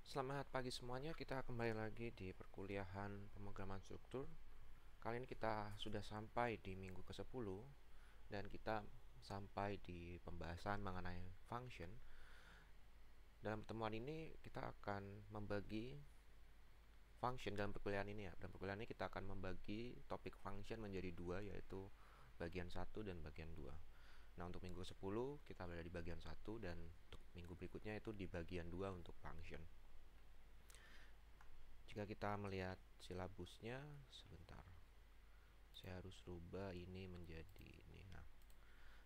Selamat pagi semuanya, kita kembali lagi di perkuliahan pemrograman struktur. Kali ini kita sudah sampai di minggu ke-10 dan kita sampai di pembahasan mengenai function. Dalam pertemuan ini kita akan membagi function dalam perkuliahan ini ya. Dalam perkuliahan ini kita akan membagi topik function menjadi dua, yaitu bagian 1 dan bagian 2. Nah, untuk minggu ke-10 kita berada di bagian 1 dan untuk minggu berikutnya itu di bagian 2 untuk function. Jika kita melihat silabusnya, sebentar, saya harus rubah ini menjadi ini. Nah,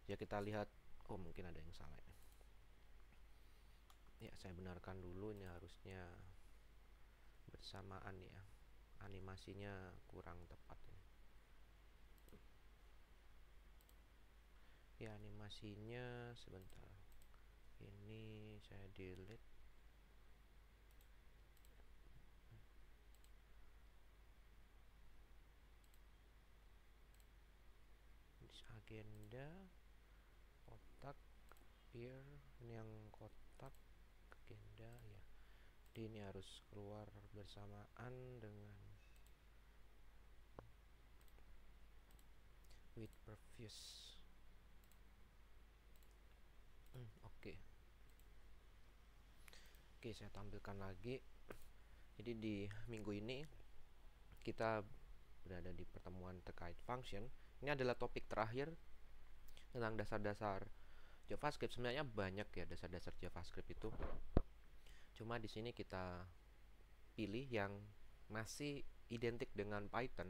jika kita lihat, oh mungkin ada yang salah ya. Ya, saya benarkan dulu, ini harusnya bersamaan ya. Animasinya kurang tepat ini. Ya, animasinya sebentar. Ini saya delete. Agenda kotak appear, ini yang kotak agenda ya. Jadi ini harus keluar bersamaan dengan with previous. Oke. Oke, saya tampilkan lagi. Jadi di minggu ini kita berada di pertemuan terkait function. Ini adalah topik terakhir tentang dasar-dasar JavaScript. Sebenarnya banyak ya dasar-dasar JavaScript itu. Cuma di sini kita pilih yang masih identik dengan Python.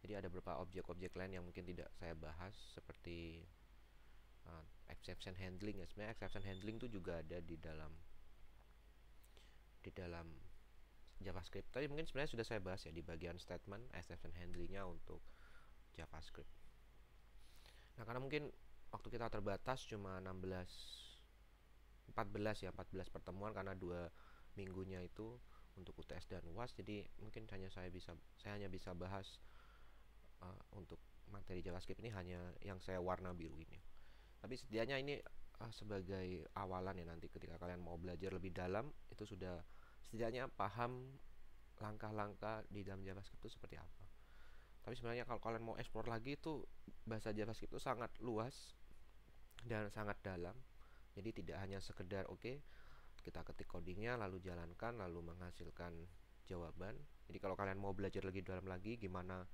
Jadi ada beberapa objek-objek lain yang mungkin tidak saya bahas, seperti exception handling ya. Sebenarnya exception handling itu juga ada di dalam JavaScript. Tapi mungkin sebenarnya sudah saya bahas ya di bagian statement exception handlingnya untuk JavaScript. Nah, karena mungkin waktu kita terbatas cuma 14 pertemuan karena 2 minggunya itu untuk UTS dan UAS, jadi mungkin saya hanya bisa bahas untuk materi JavaScript ini hanya yang saya warna biru ini. Tapi setidaknya ini sebagai awalan ya, nanti ketika kalian mau belajar lebih dalam itu sudah setidaknya paham langkah-langkah di dalam JavaScript itu seperti apa. Tapi sebenarnya kalau kalian mau explore lagi itu bahasa JavaScript itu sangat luas dan sangat dalam. Jadi tidak hanya sekedar kita ketik codingnya lalu jalankan lalu menghasilkan jawaban. Jadi kalau kalian mau belajar lebih dalam lagi gimana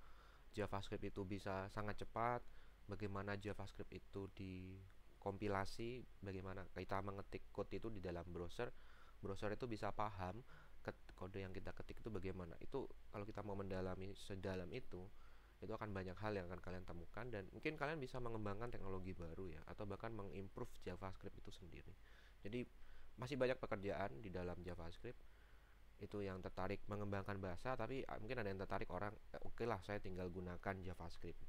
JavaScript itu bisa sangat cepat, bagaimana JavaScript itu dikompilasi, bagaimana kita mengetik code itu di dalam browser itu bisa paham kode yang kita ketik itu bagaimana. Itu kalau kita mau mendalami sedalam itu akan banyak hal yang akan kalian temukan, dan mungkin kalian bisa mengembangkan teknologi baru ya, atau bahkan mengimprove JavaScript itu sendiri. Jadi masih banyak pekerjaan di dalam JavaScript. Itu yang tertarik mengembangkan bahasa, tapi mungkin ada yang tertarik orang oke lah saya tinggal gunakan JavaScript.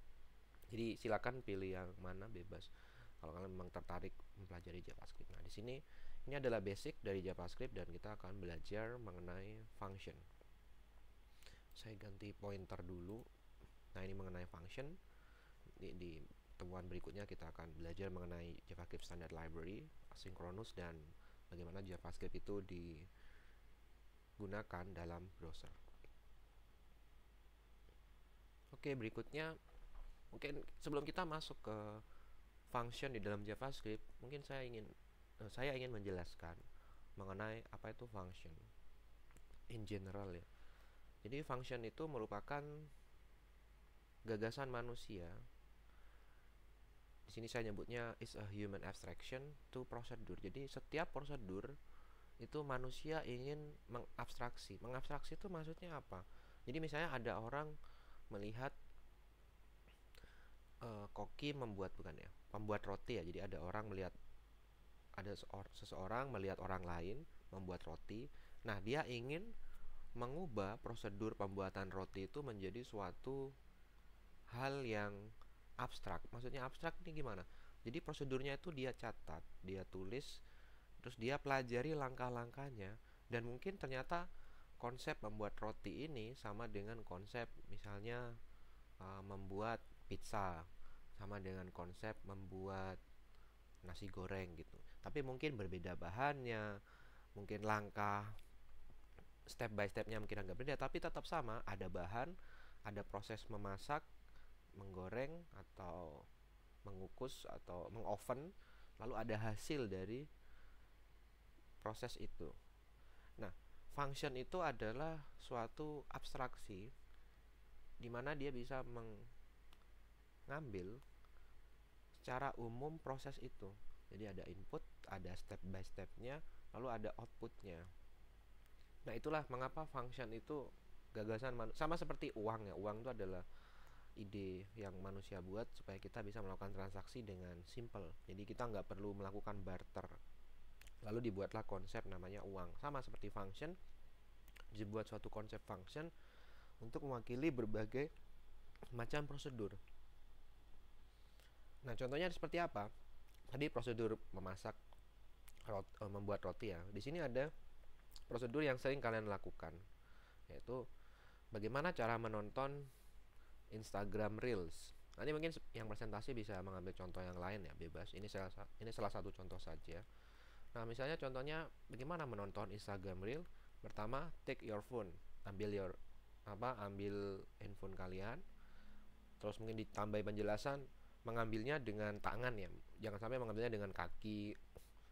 Jadi silakan pilih yang mana, bebas kalau kalian memang tertarik mempelajari JavaScript. Nah, di sini ini adalah basic dari JavaScript dan kita akan belajar mengenai function. Saya ganti pointer dulu. Nah, ini mengenai function. Di pertemuan berikutnya kita akan belajar mengenai JavaScript Standard Library, asynchronous, dan bagaimana JavaScript itu digunakan dalam browser. Oke, berikutnya mungkin sebelum kita masuk ke function di dalam JavaScript, mungkin saya ingin menjelaskan mengenai apa itu function in general ya. Jadi function itu merupakan gagasan manusia. Di sini saya nyebutnya is a human abstraction to procedure. Jadi setiap prosedur itu manusia ingin mengabstraksi. Mengabstraksi itu maksudnya apa? Jadi misalnya ada orang melihat koki pembuat roti ya. Jadi ada seseorang melihat orang lain membuat roti. Nah, dia ingin mengubah prosedur pembuatan roti itu menjadi suatu hal yang abstrak. Maksudnya abstrak ini gimana? Jadi prosedurnya itu dia catat, dia tulis, terus dia pelajari langkah-langkahnya, dan mungkin ternyata konsep membuat roti ini sama dengan konsep misalnya membuat pizza, sama dengan konsep membuat nasi goreng gitu. Tapi mungkin berbeda bahannya, mungkin langkah step by stepnya mungkin agak berbeda, tapi tetap sama, ada bahan, ada proses memasak, menggoreng atau mengukus atau mengoven, lalu ada hasil dari proses itu. Nah, function itu adalah suatu abstraksi di mana dia bisa mengambil secara umum proses itu. Jadi ada input, ada step by stepnya, lalu ada outputnya. Nah, itulah mengapa function itu gagasan sama seperti uang ya. Uang itu adalah ide yang manusia buat supaya kita bisa melakukan transaksi dengan simple. Jadi kita nggak perlu melakukan barter. Lalu dibuatlah konsep namanya uang. Sama seperti function, dibuat suatu konsep function untuk mewakili berbagai macam prosedur. Nah, contohnya seperti apa? Tadi prosedur memasak, membuat roti ya. Di sini ada prosedur yang sering kalian lakukan, yaitu bagaimana cara menonton Instagram Reels. Nanti mungkin yang presentasi bisa mengambil contoh yang lain ya, bebas. Ini salah satu contoh saja. Nah, misalnya contohnya bagaimana menonton Instagram Reel. Pertama, take your phone, ambil handphone kalian. Terus mungkin ditambah penjelasan mengambilnya dengan tangan ya. Jangan sampai mengambilnya dengan kaki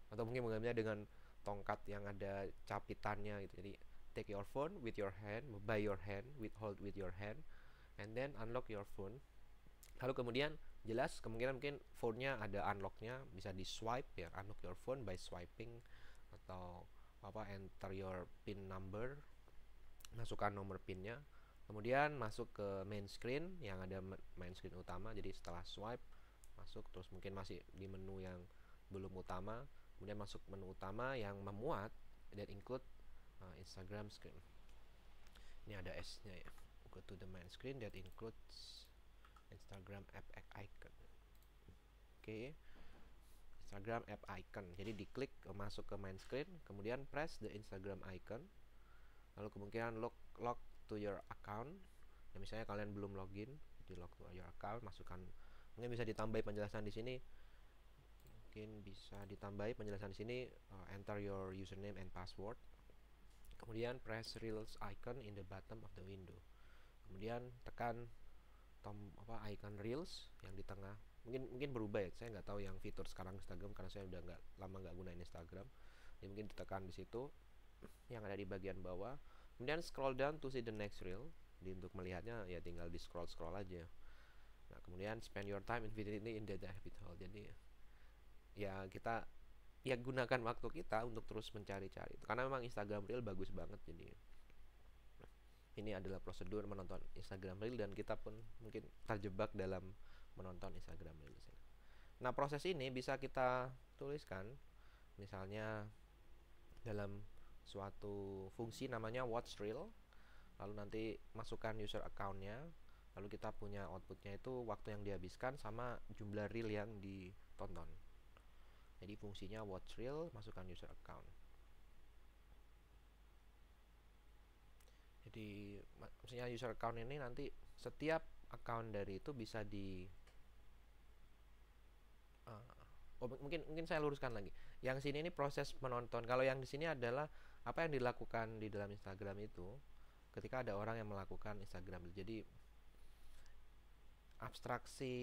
atau mungkin mengambilnya dengan tongkat yang ada capitannya gitu. Jadi take your phone with your hand, by your hand, hold with your hand, and then unlock your phone. Lalu kemudian jelas kemungkinan mungkin phone-nya ada unlock-nya, bisa di swipe ya, unlock your phone by swiping, atau enter your pin number, masukkan nomor pinnya, kemudian masuk ke main screen yang ada main screen utama. Jadi setelah swipe masuk, terus mungkin masih di menu yang belum utama, kemudian masuk menu utama yang memuat dan include Instagram screen. Ini ada S-nya ya, go to the main screen that includes Instagram app icon. Oke, Instagram app icon. Jadi diklik masuk ke main screen, kemudian press the Instagram icon. Lalu kemungkinan log to your account. Nah, misalnya kalian belum login, di log to your account, masukkan. Mungkin bisa ditambahi penjelasan di sini. Penjelasan di sini, enter your username and password. Kemudian press Reels icon in the bottom of the window. Kemudian tekan icon Reels yang di tengah. Mungkin berubah ya, saya nggak tahu yang fitur sekarang Instagram karena saya udah lama nggak gunain Instagram. Jadi mungkin ditekan di situ yang ada di bagian bawah. Kemudian scroll down to see the next reel. Jadi untuk melihatnya ya tinggal di scroll aja. Nah, kemudian spend your time infinitely in the rabbit hole. Jadi ya kita gunakan waktu kita untuk terus mencari-cari. Karena memang Instagram Reel bagus banget. Jadi ini adalah prosedur menonton Instagram Reel dan kita pun mungkin terjebak dalam menonton Instagram Reel. Nah, proses ini bisa kita tuliskan misalnya dalam suatu fungsi namanya watch reel. Lalu nanti masukkan user account-nya, lalu kita punya outputnya itu waktu yang dihabiskan sama jumlah reel yang ditonton. Jadi fungsinya watch reel, masukkan user account. Jadi maksudnya user account ini nanti setiap account dari itu bisa mungkin saya luruskan lagi. Yang sini ini proses menonton. Kalau yang di sini adalah apa yang dilakukan di dalam Instagram itu ketika ada orang yang melakukan Instagram. Jadi abstraksi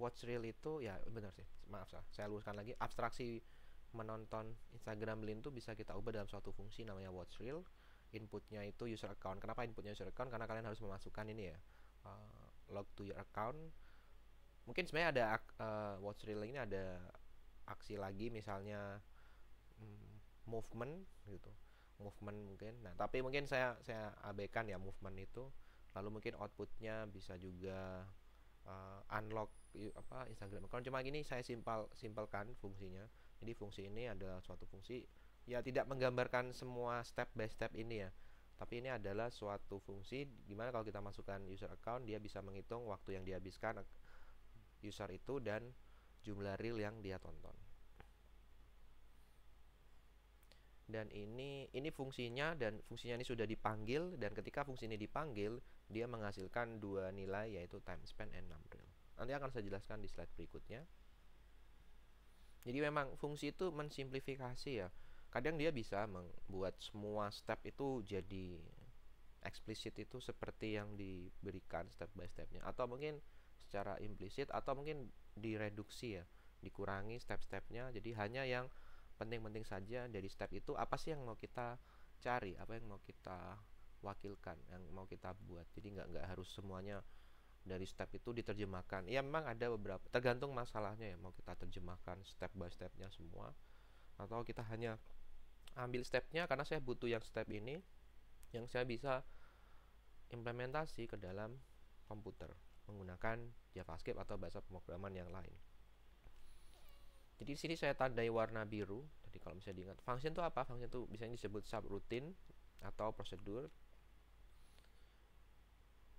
watch reel itu ya benar sih. Maaf saya luruskan lagi. Abstraksi menonton Instagram reel itu bisa kita ubah dalam suatu fungsi namanya watch reel. Inputnya itu user account. Kenapa inputnya user account? Karena kalian harus memasukkan ini ya, log to your account. Mungkin sebenarnya ada watch reel ini ada aksi lagi, misalnya movement gitu, movement mungkin. Nah, tapi mungkin saya abaikan ya movement itu. Lalu mungkin outputnya bisa juga unlock Instagram account. Cuma gini saya simpelkan fungsinya. Jadi fungsi ini adalah suatu fungsi ya, tidak menggambarkan semua step by step ini ya, tapi ini adalah suatu fungsi dimana kalau kita masukkan user account, dia bisa menghitung waktu yang dihabiskan user itu dan jumlah reel yang dia tonton. Dan ini fungsinya, dan fungsinya ini sudah dipanggil, dan ketika fungsi ini dipanggil dia menghasilkan dua nilai, yaitu time spent and number reel. Nanti akan saya jelaskan di slide berikutnya. Jadi memang fungsi itu mensimplifikasi ya, kadang dia bisa membuat semua step itu jadi eksplisit itu seperti yang diberikan step by stepnya, atau mungkin secara implisit, atau mungkin direduksi ya, dikurangi step-stepnya, jadi hanya yang penting-penting saja dari step itu. Apa sih yang mau kita cari, apa yang mau kita wakilkan, yang mau kita buat. Jadi nggak harus semuanya dari step itu diterjemahkan. Ya memang ada beberapa, tergantung masalahnya ya, mau kita terjemahkan step by stepnya semua, atau kita hanya ambil stepnya karena saya butuh yang step ini, yang saya bisa implementasi ke dalam komputer menggunakan JavaScript atau bahasa pemrograman yang lain. Jadi di sini saya tandai warna biru. Jadi kalau misalnya diingat, function itu apa? Function itu biasanya disebut subroutine atau prosedur,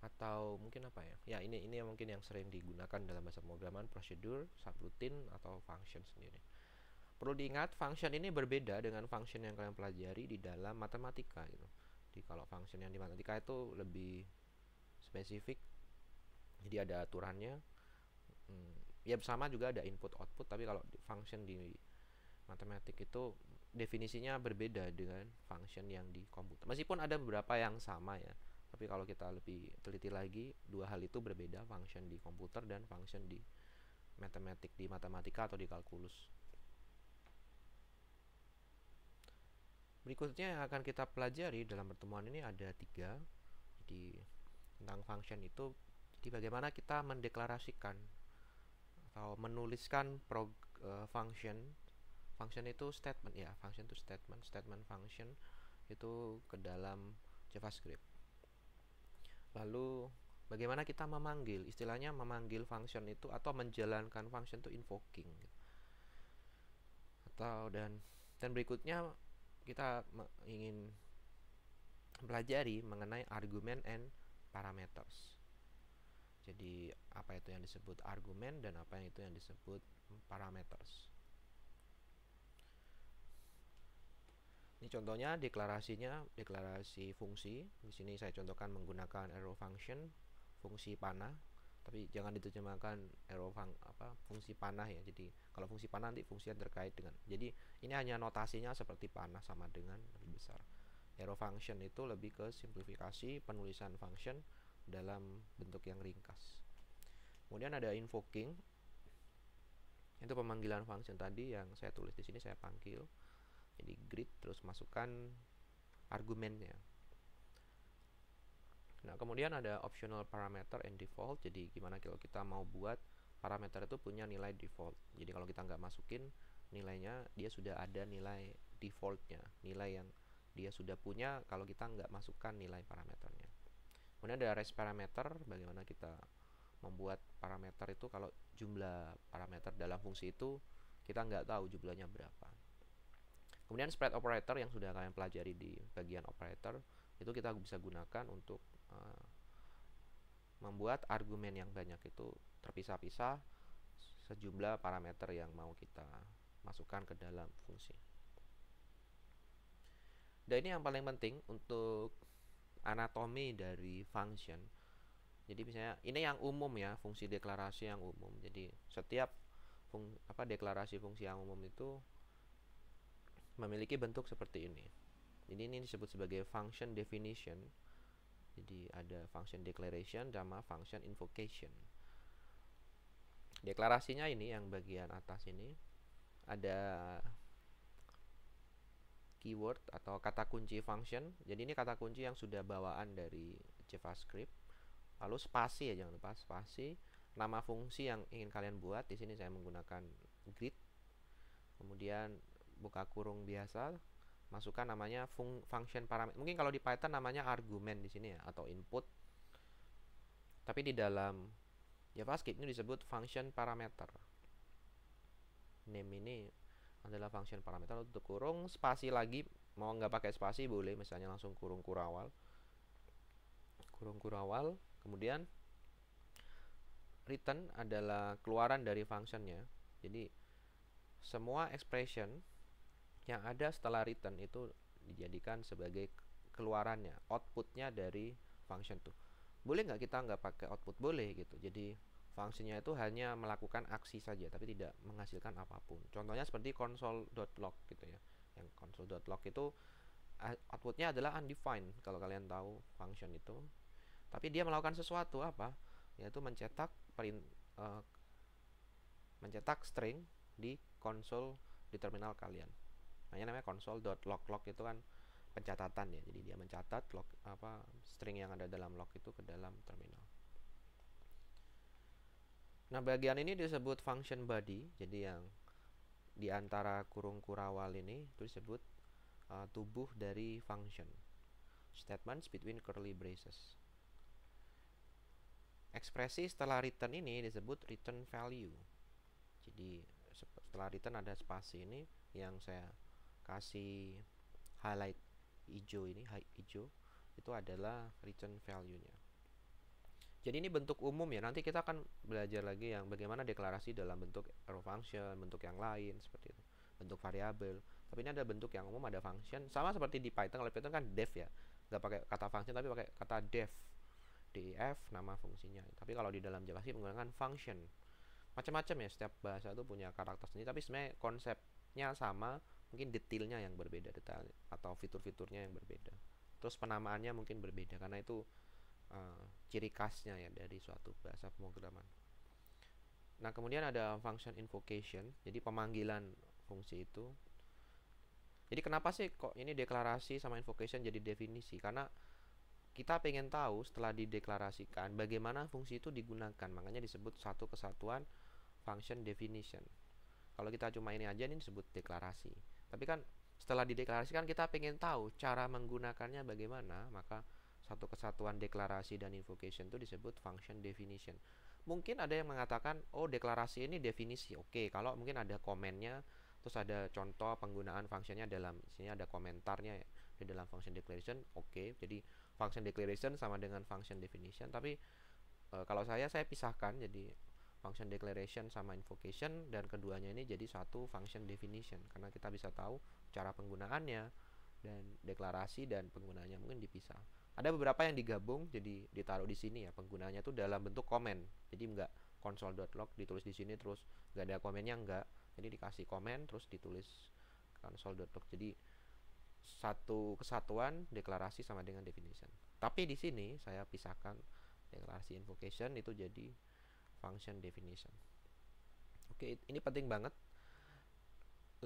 atau mungkin apa ya? Ya ini yang mungkin yang sering digunakan dalam bahasa pemrograman, prosedur, subroutine, atau function sendiri. Perlu diingat, function ini berbeda dengan function yang kalian pelajari di dalam matematika gitu. Jadi kalau function yang di matematika itu lebih spesifik, jadi ada aturannya. Ya sama juga ada input output, tapi kalau function di matematik itu definisinya berbeda dengan function yang di komputer. Meskipun ada beberapa yang sama ya, tapi kalau kita lebih teliti lagi, dua hal itu berbeda, function di komputer dan function di matematika atau di kalkulus. Berikutnya yang akan kita pelajari dalam pertemuan ini ada 3. Jadi tentang function itu, jadi bagaimana kita mendeklarasikan atau menuliskan function. Function itu statement ya, function itu statement function itu ke dalam JavaScript. Lalu bagaimana kita memanggil, istilahnya memanggil function itu atau menjalankan function itu invoking gitu. Dan berikutnya kita ingin pelajari mengenai argument and parameters. Jadi apa itu yang disebut argumen dan apa yang itu yang disebut parameters. Ini contohnya deklarasinya, deklarasi fungsi. Di sini saya contohkan menggunakan arrow function, fungsi panah. Tapi jangan diterjemahkan fungsi panah ya. Jadi kalau fungsi panah nanti fungsinya terkait dengan. Jadi ini hanya notasinya seperti panah sama dengan lebih besar. Arrow function itu lebih ke simplifikasi penulisan function dalam bentuk yang ringkas. Kemudian ada invoking. Itu pemanggilan function tadi yang saya tulis di sini, saya panggil. Jadi greet, terus masukkan argumennya. Nah, kemudian ada optional parameter and default. Jadi gimana kalau kita mau buat parameter itu punya nilai default. Jadi kalau kita nggak masukin nilainya, dia sudah ada nilai defaultnya, nilai yang dia sudah punya kalau kita nggak masukkan nilai parameternya. Kemudian ada range parameter, bagaimana kita membuat parameter itu kalau jumlah parameter dalam fungsi itu kita nggak tahu jumlahnya berapa. Kemudian spread operator yang sudah kalian pelajari di bagian operator, itu kita bisa gunakan untuk membuat argumen yang banyak itu terpisah-pisah sejumlah parameter yang mau kita masukkan ke dalam fungsi. Dan ini yang paling penting untuk anatomi dari function. Jadi misalnya ini yang umum ya, fungsi deklarasi yang umum. Jadi setiap deklarasi fungsi yang umum itu memiliki bentuk seperti ini. Jadi ini disebut sebagai function definition. Jadi ada function declaration sama function invocation. Deklarasinya ini yang bagian atas ini ada keyword atau kata kunci function. Jadi ini kata kunci yang sudah bawaan dari JavaScript. Lalu spasi ya, jangan lupa spasi. Nama fungsi yang ingin kalian buat. Di sini saya menggunakan greet. Kemudian buka kurung biasa, masukkan namanya function parameter. Mungkin kalau di Python namanya argumen di sini ya, atau input. Tapi di dalam JavaScript ini disebut function parameter. Name ini adalah function parameter. Untuk kurung spasi lagi, mau nggak pakai spasi boleh, misalnya langsung kurung kurawal. Kemudian return adalah keluaran dari functionnya. Jadi semua expression yang ada setelah return itu dijadikan sebagai keluarannya, outputnya dari function tuh. Boleh nggak kita nggak pakai output? Boleh gitu. Jadi fungsinya itu hanya melakukan aksi saja, tapi tidak menghasilkan apapun. Contohnya seperti console.log gitu ya. Yang console.log itu outputnya adalah undefined kalau kalian tahu function itu. Tapi dia melakukan sesuatu apa? Yaitu mencetak string di konsol di terminal kalian. Namanya console.log itu kan pencatatan ya. Jadi dia mencatat string yang ada dalam log itu ke dalam terminal. Nah, bagian ini disebut function body. Jadi yang di antara kurung kurawal ini itu disebut tubuh dari function. Statements between curly braces. Ekspresi setelah return ini disebut return value. Jadi setelah return ada spasi ini yang saya kasih highlight hijau ini, hijau itu adalah return value-nya. Jadi ini bentuk umum ya. Nanti kita akan belajar lagi yang bagaimana deklarasi dalam bentuk arrow function, bentuk yang lain seperti itu, bentuk variabel. Tapi ini ada bentuk yang umum, ada function. Sama seperti di Python. Kalau Python kan def ya, nggak pakai kata function tapi pakai kata def, def nama fungsinya. Tapi kalau di dalam JavaScript menggunakan function. Macam-macam ya, setiap bahasa itu punya karakter sendiri. Tapi sebenarnya konsepnya sama, mungkin detailnya yang berbeda, detail atau fitur-fiturnya yang berbeda. Terus penamaannya mungkin berbeda karena itu ciri khasnya ya dari suatu bahasa pemrograman. Nah, kemudian ada function invocation, jadi pemanggilan fungsi itu. Jadi kenapa sih kok ini deklarasi sama invocation jadi definisi? Karena kita pengen tahu setelah dideklarasikan bagaimana fungsi itu digunakan. Makanya disebut satu kesatuan function definition. Kalau kita cuma ini aja, ini disebut deklarasi. Tapi kan setelah dideklarasikan kita pengen tahu cara menggunakannya bagaimana, maka satu kesatuan deklarasi dan invocation itu disebut function definition. Mungkin ada yang mengatakan, oh deklarasi ini definisi. Oke, kalau mungkin ada komennya, terus ada contoh penggunaan functionnya dalam sini ada komentarnya ya, di dalam function declaration. Oke, jadi function declaration sama dengan function definition. Tapi kalau saya pisahkan jadi function declaration sama invocation, dan keduanya ini jadi satu function definition karena kita bisa tahu cara penggunaannya, dan deklarasi dan penggunaannya mungkin dipisah. Ada beberapa yang digabung jadi ditaruh di sini ya, penggunaannya tuh dalam bentuk komen. Jadi enggak console.log ditulis di sini terus enggak ada komennya, enggak. Jadi dikasih komen terus ditulis console.log. Jadi satu kesatuan deklarasi sama dengan definition. Tapi di sini saya pisahkan deklarasi invocation itu jadi function definition. Oke, ini penting banget.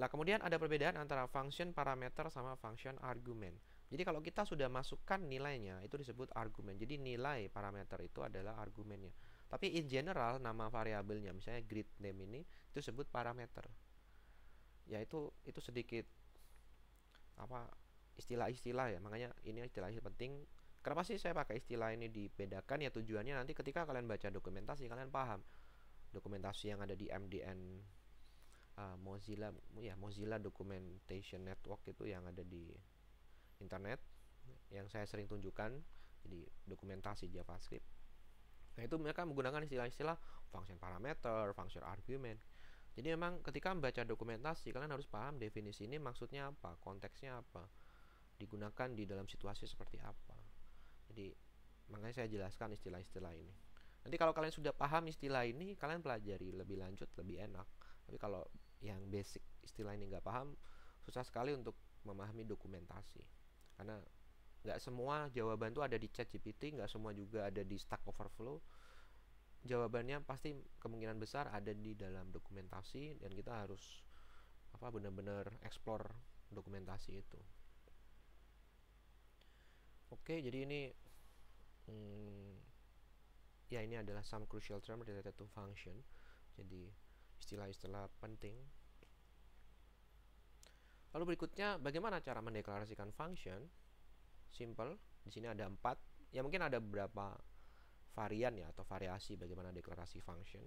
Lah kemudian ada perbedaan antara function parameter sama function argument. Jadi kalau kita sudah masukkan nilainya itu disebut argumen. Jadi nilai parameter itu adalah argumennya. Tapi in general nama variabelnya misalnya grid name ini itu disebut parameter. Ya itu sedikit istilah-istilah ya. Makanya ini istilah-istilah penting. Kenapa sih saya pakai istilah ini dibedakan? Ya tujuannya nanti ketika kalian baca dokumentasi kalian paham. Dokumentasi yang ada di MDN Mozilla Documentation Network itu yang ada di internet yang saya sering tunjukkan, jadi dokumentasi JavaScript. Nah itu mereka menggunakan istilah-istilah function parameter, function argument. Jadi memang ketika membaca dokumentasi kalian harus paham definisi ini maksudnya apa, konteksnya apa, digunakan di dalam situasi seperti apa. Jadi makanya saya jelaskan istilah-istilah ini. Nanti kalau kalian sudah paham istilah ini kalian pelajari lebih lanjut lebih enak. Tapi kalau yang basic istilah ini nggak paham, susah sekali untuk memahami dokumentasi. Karena nggak semua jawaban itu ada di ChatGPT, nggak semua juga ada di Stack Overflow. Jawabannya pasti kemungkinan besar ada di dalam dokumentasi, dan kita harus benar-benar explore dokumentasi itu. Oke, jadi ini ya ini adalah some crucial term related to function. Jadi istilah-istilah penting. Lalu berikutnya, bagaimana cara mendeklarasikan function? Simple. Di sini ada 4. Ya mungkin ada beberapa varian ya atau variasi bagaimana deklarasi function.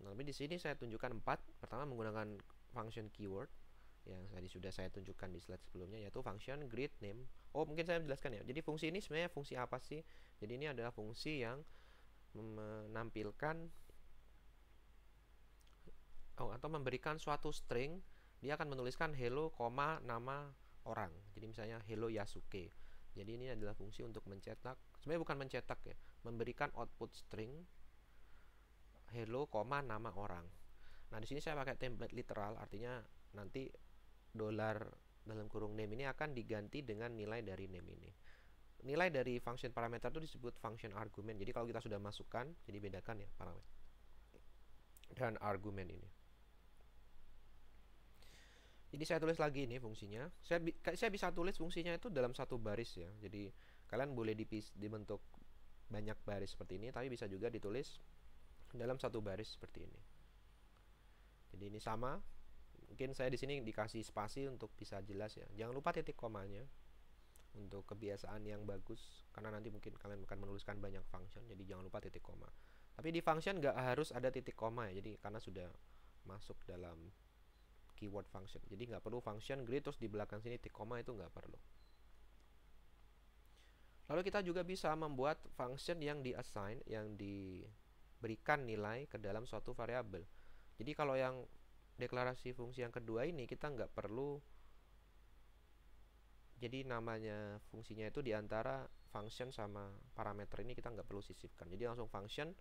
Nah, tapi di sini saya tunjukkan 4. Pertama menggunakan function keyword yang sudah saya tunjukkan di slide sebelumnya, yaitu function greet name. Oh, mungkin saya jelaskan ya. Jadi fungsi ini sebenarnya fungsi apa sih? Jadi ini adalah fungsi yang menampilkan atau memberikan suatu string. Dia akan menuliskan hello, nama orang. Jadi misalnya hello Yasuke. Jadi ini adalah fungsi untuk mencetak, sebenarnya bukan mencetak ya, memberikan output string hello, nama orang. Nah, di sini saya pakai template literal, artinya nanti dolar dalam kurung name ini akan diganti dengan nilai dari name ini. Nilai dari function parameter itu disebut function argument. Jadi kalau kita sudah masukkan, jadi bedakan ya parameter dan argumen ini. Jadi saya tulis lagi ini fungsinya. Saya bisa tulis fungsinya itu dalam satu baris ya. Jadi kalian boleh dibentuk banyak baris seperti ini, tapi bisa juga ditulis dalam satu baris seperti ini. Jadi ini sama. Mungkin saya di sini dikasih spasi untuk bisa jelas ya. Jangan lupa titik komanya untuk kebiasaan yang bagus, karena nanti mungkin kalian akan menuliskan banyak function, jadi jangan lupa titik koma. Tapi di function nggak harus ada titik koma ya, jadi karena sudah masuk dalam keyword function, jadi nggak perlu function greet terus di belakang sini titik koma, itu nggak perlu. Lalu kita juga bisa membuat function yang di-assign, yang diberikan nilai ke dalam suatu variabel. Jadi kalau yang deklarasi fungsi yang kedua ini kita nggak perlu, jadi namanya fungsinya itu diantara function sama parameter ini kita nggak perlu sisipkan. Jadi langsung function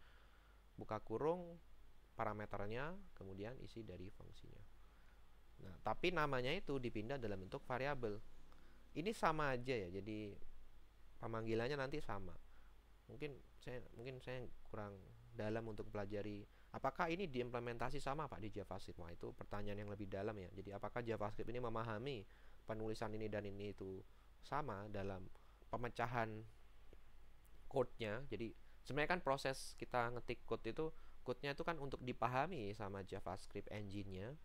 buka kurung parameternya kemudian isi dari fungsinya. Nah, tapi namanya itu dipindah dalam bentuk variabel. Ini sama aja ya. Jadi pemanggilannya nanti sama. Mungkin saya kurang dalam untuk pelajari apakah ini diimplementasi sama Pak di JavaScript. Wah, itu pertanyaan yang lebih dalam ya. Jadi apakah JavaScript ini memahami penulisan ini dan ini itu sama dalam pemecahan code-nya. Jadi sebenarnya kan proses kita ngetik code itu, code-nya itu kan untuk dipahami sama JavaScript engine-nya.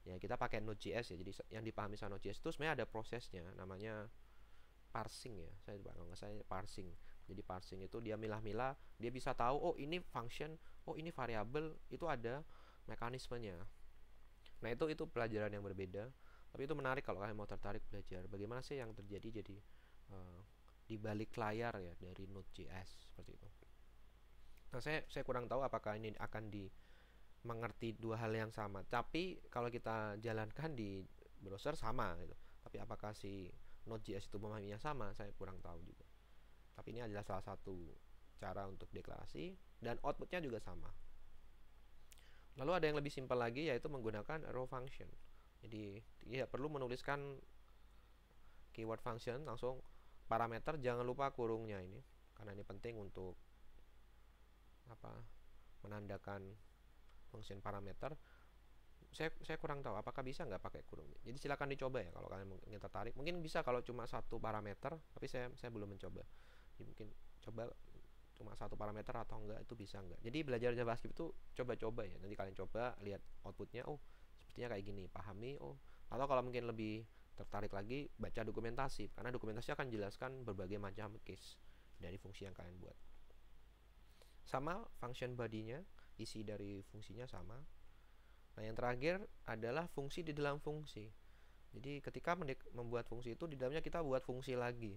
Ya, kita pakai Node.js ya. Jadi yang dipahami sama Node.js itu sebenarnya ada prosesnya, namanya parsing ya. Saya lupa kalau nggak salah parsing. Jadi parsing itu dia milah-milah, dia bisa tahu oh ini function, oh ini variabel, itu ada mekanismenya. Nah, itu pelajaran yang berbeda. Tapi itu menarik kalau kalian mau tertarik belajar bagaimana sih yang terjadi jadi di balik layar ya dari Node.js seperti itu. Nah, saya kurang tahu apakah ini akan mengerti dua hal yang sama. Tapi kalau kita jalankan di browser sama gitu. Tapi apakah si Node.js itu memahaminya sama, saya kurang tahu juga. Tapi ini adalah salah satu cara untuk deklarasi dan outputnya juga sama. Lalu ada yang lebih simpel lagi, yaitu menggunakan row function. Jadi tidak perlu menuliskan keyword function, langsung parameter, jangan lupa kurungnya ini, karena ini penting untuk menandakan function parameter. Saya kurang tahu apakah bisa nggak pakai kurung. Jadi silakan dicoba ya kalau kalian ingin tertarik. Mungkin bisa kalau cuma satu parameter, tapi saya belum mencoba. Jadi mungkin coba cuma satu parameter atau enggak, itu bisa enggak. Jadi belajar JavaScript itu coba-coba ya. Nanti kalian coba lihat outputnya, oh sepertinya kayak gini, pahami, oh. Atau kalau mungkin lebih tertarik lagi, baca dokumentasi, karena dokumentasi akan jelaskan berbagai macam case dari fungsi yang kalian buat. Sama function body-nya, isi dari fungsinya sama. Nah, yang terakhir adalah fungsi di dalam fungsi. Jadi ketika membuat fungsi itu, di dalamnya kita buat fungsi lagi.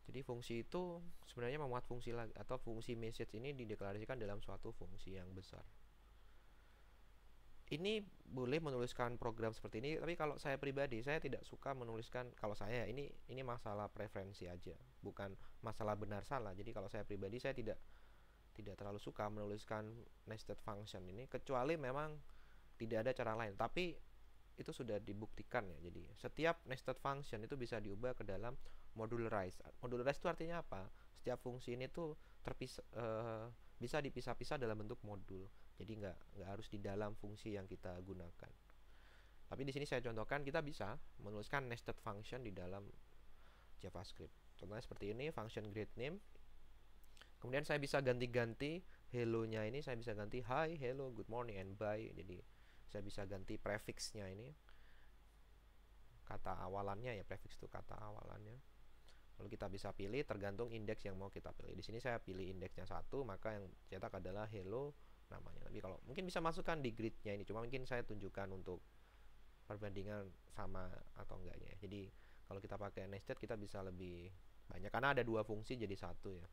Jadi fungsi itu sebenarnya memuat fungsi lagi, atau fungsi message ini dideklarasikan dalam suatu fungsi yang besar. Ini boleh menuliskan program seperti ini, tapi kalau saya pribadi saya tidak suka menuliskan. Kalau saya ini masalah preferensi aja, bukan masalah benar salah. Jadi kalau saya pribadi saya tidak terlalu suka menuliskan nested function ini, kecuali memang tidak ada cara lain. Tapi itu sudah dibuktikan ya. Jadi setiap nested function itu bisa diubah ke dalam modularized. Modularized itu artinya apa? Setiap fungsi ini tuh bisa dipisah-pisah dalam bentuk modul. Jadi nggak harus di dalam fungsi yang kita gunakan. Tapi di sini saya contohkan kita bisa menuliskan nested function di dalam JavaScript. Contohnya seperti ini, function greetName. Kemudian saya bisa ganti-ganti hello-nya ini, saya bisa ganti hi, hello, good morning, and bye. Jadi saya bisa ganti prefix-nya ini, kata awalannya ya, prefix itu kata awalannya. Lalu kita bisa pilih tergantung indeks yang mau kita pilih. Di sini saya pilih indeksnya 1, maka yang cetak adalah hello namanya. Tapi kalau mungkin bisa masukkan di grid-nya ini, cuma mungkin saya tunjukkan untuk perbandingan sama atau enggaknya. Jadi kalau kita pakai nested kita bisa lebih banyak karena ada dua fungsi jadi satu ya.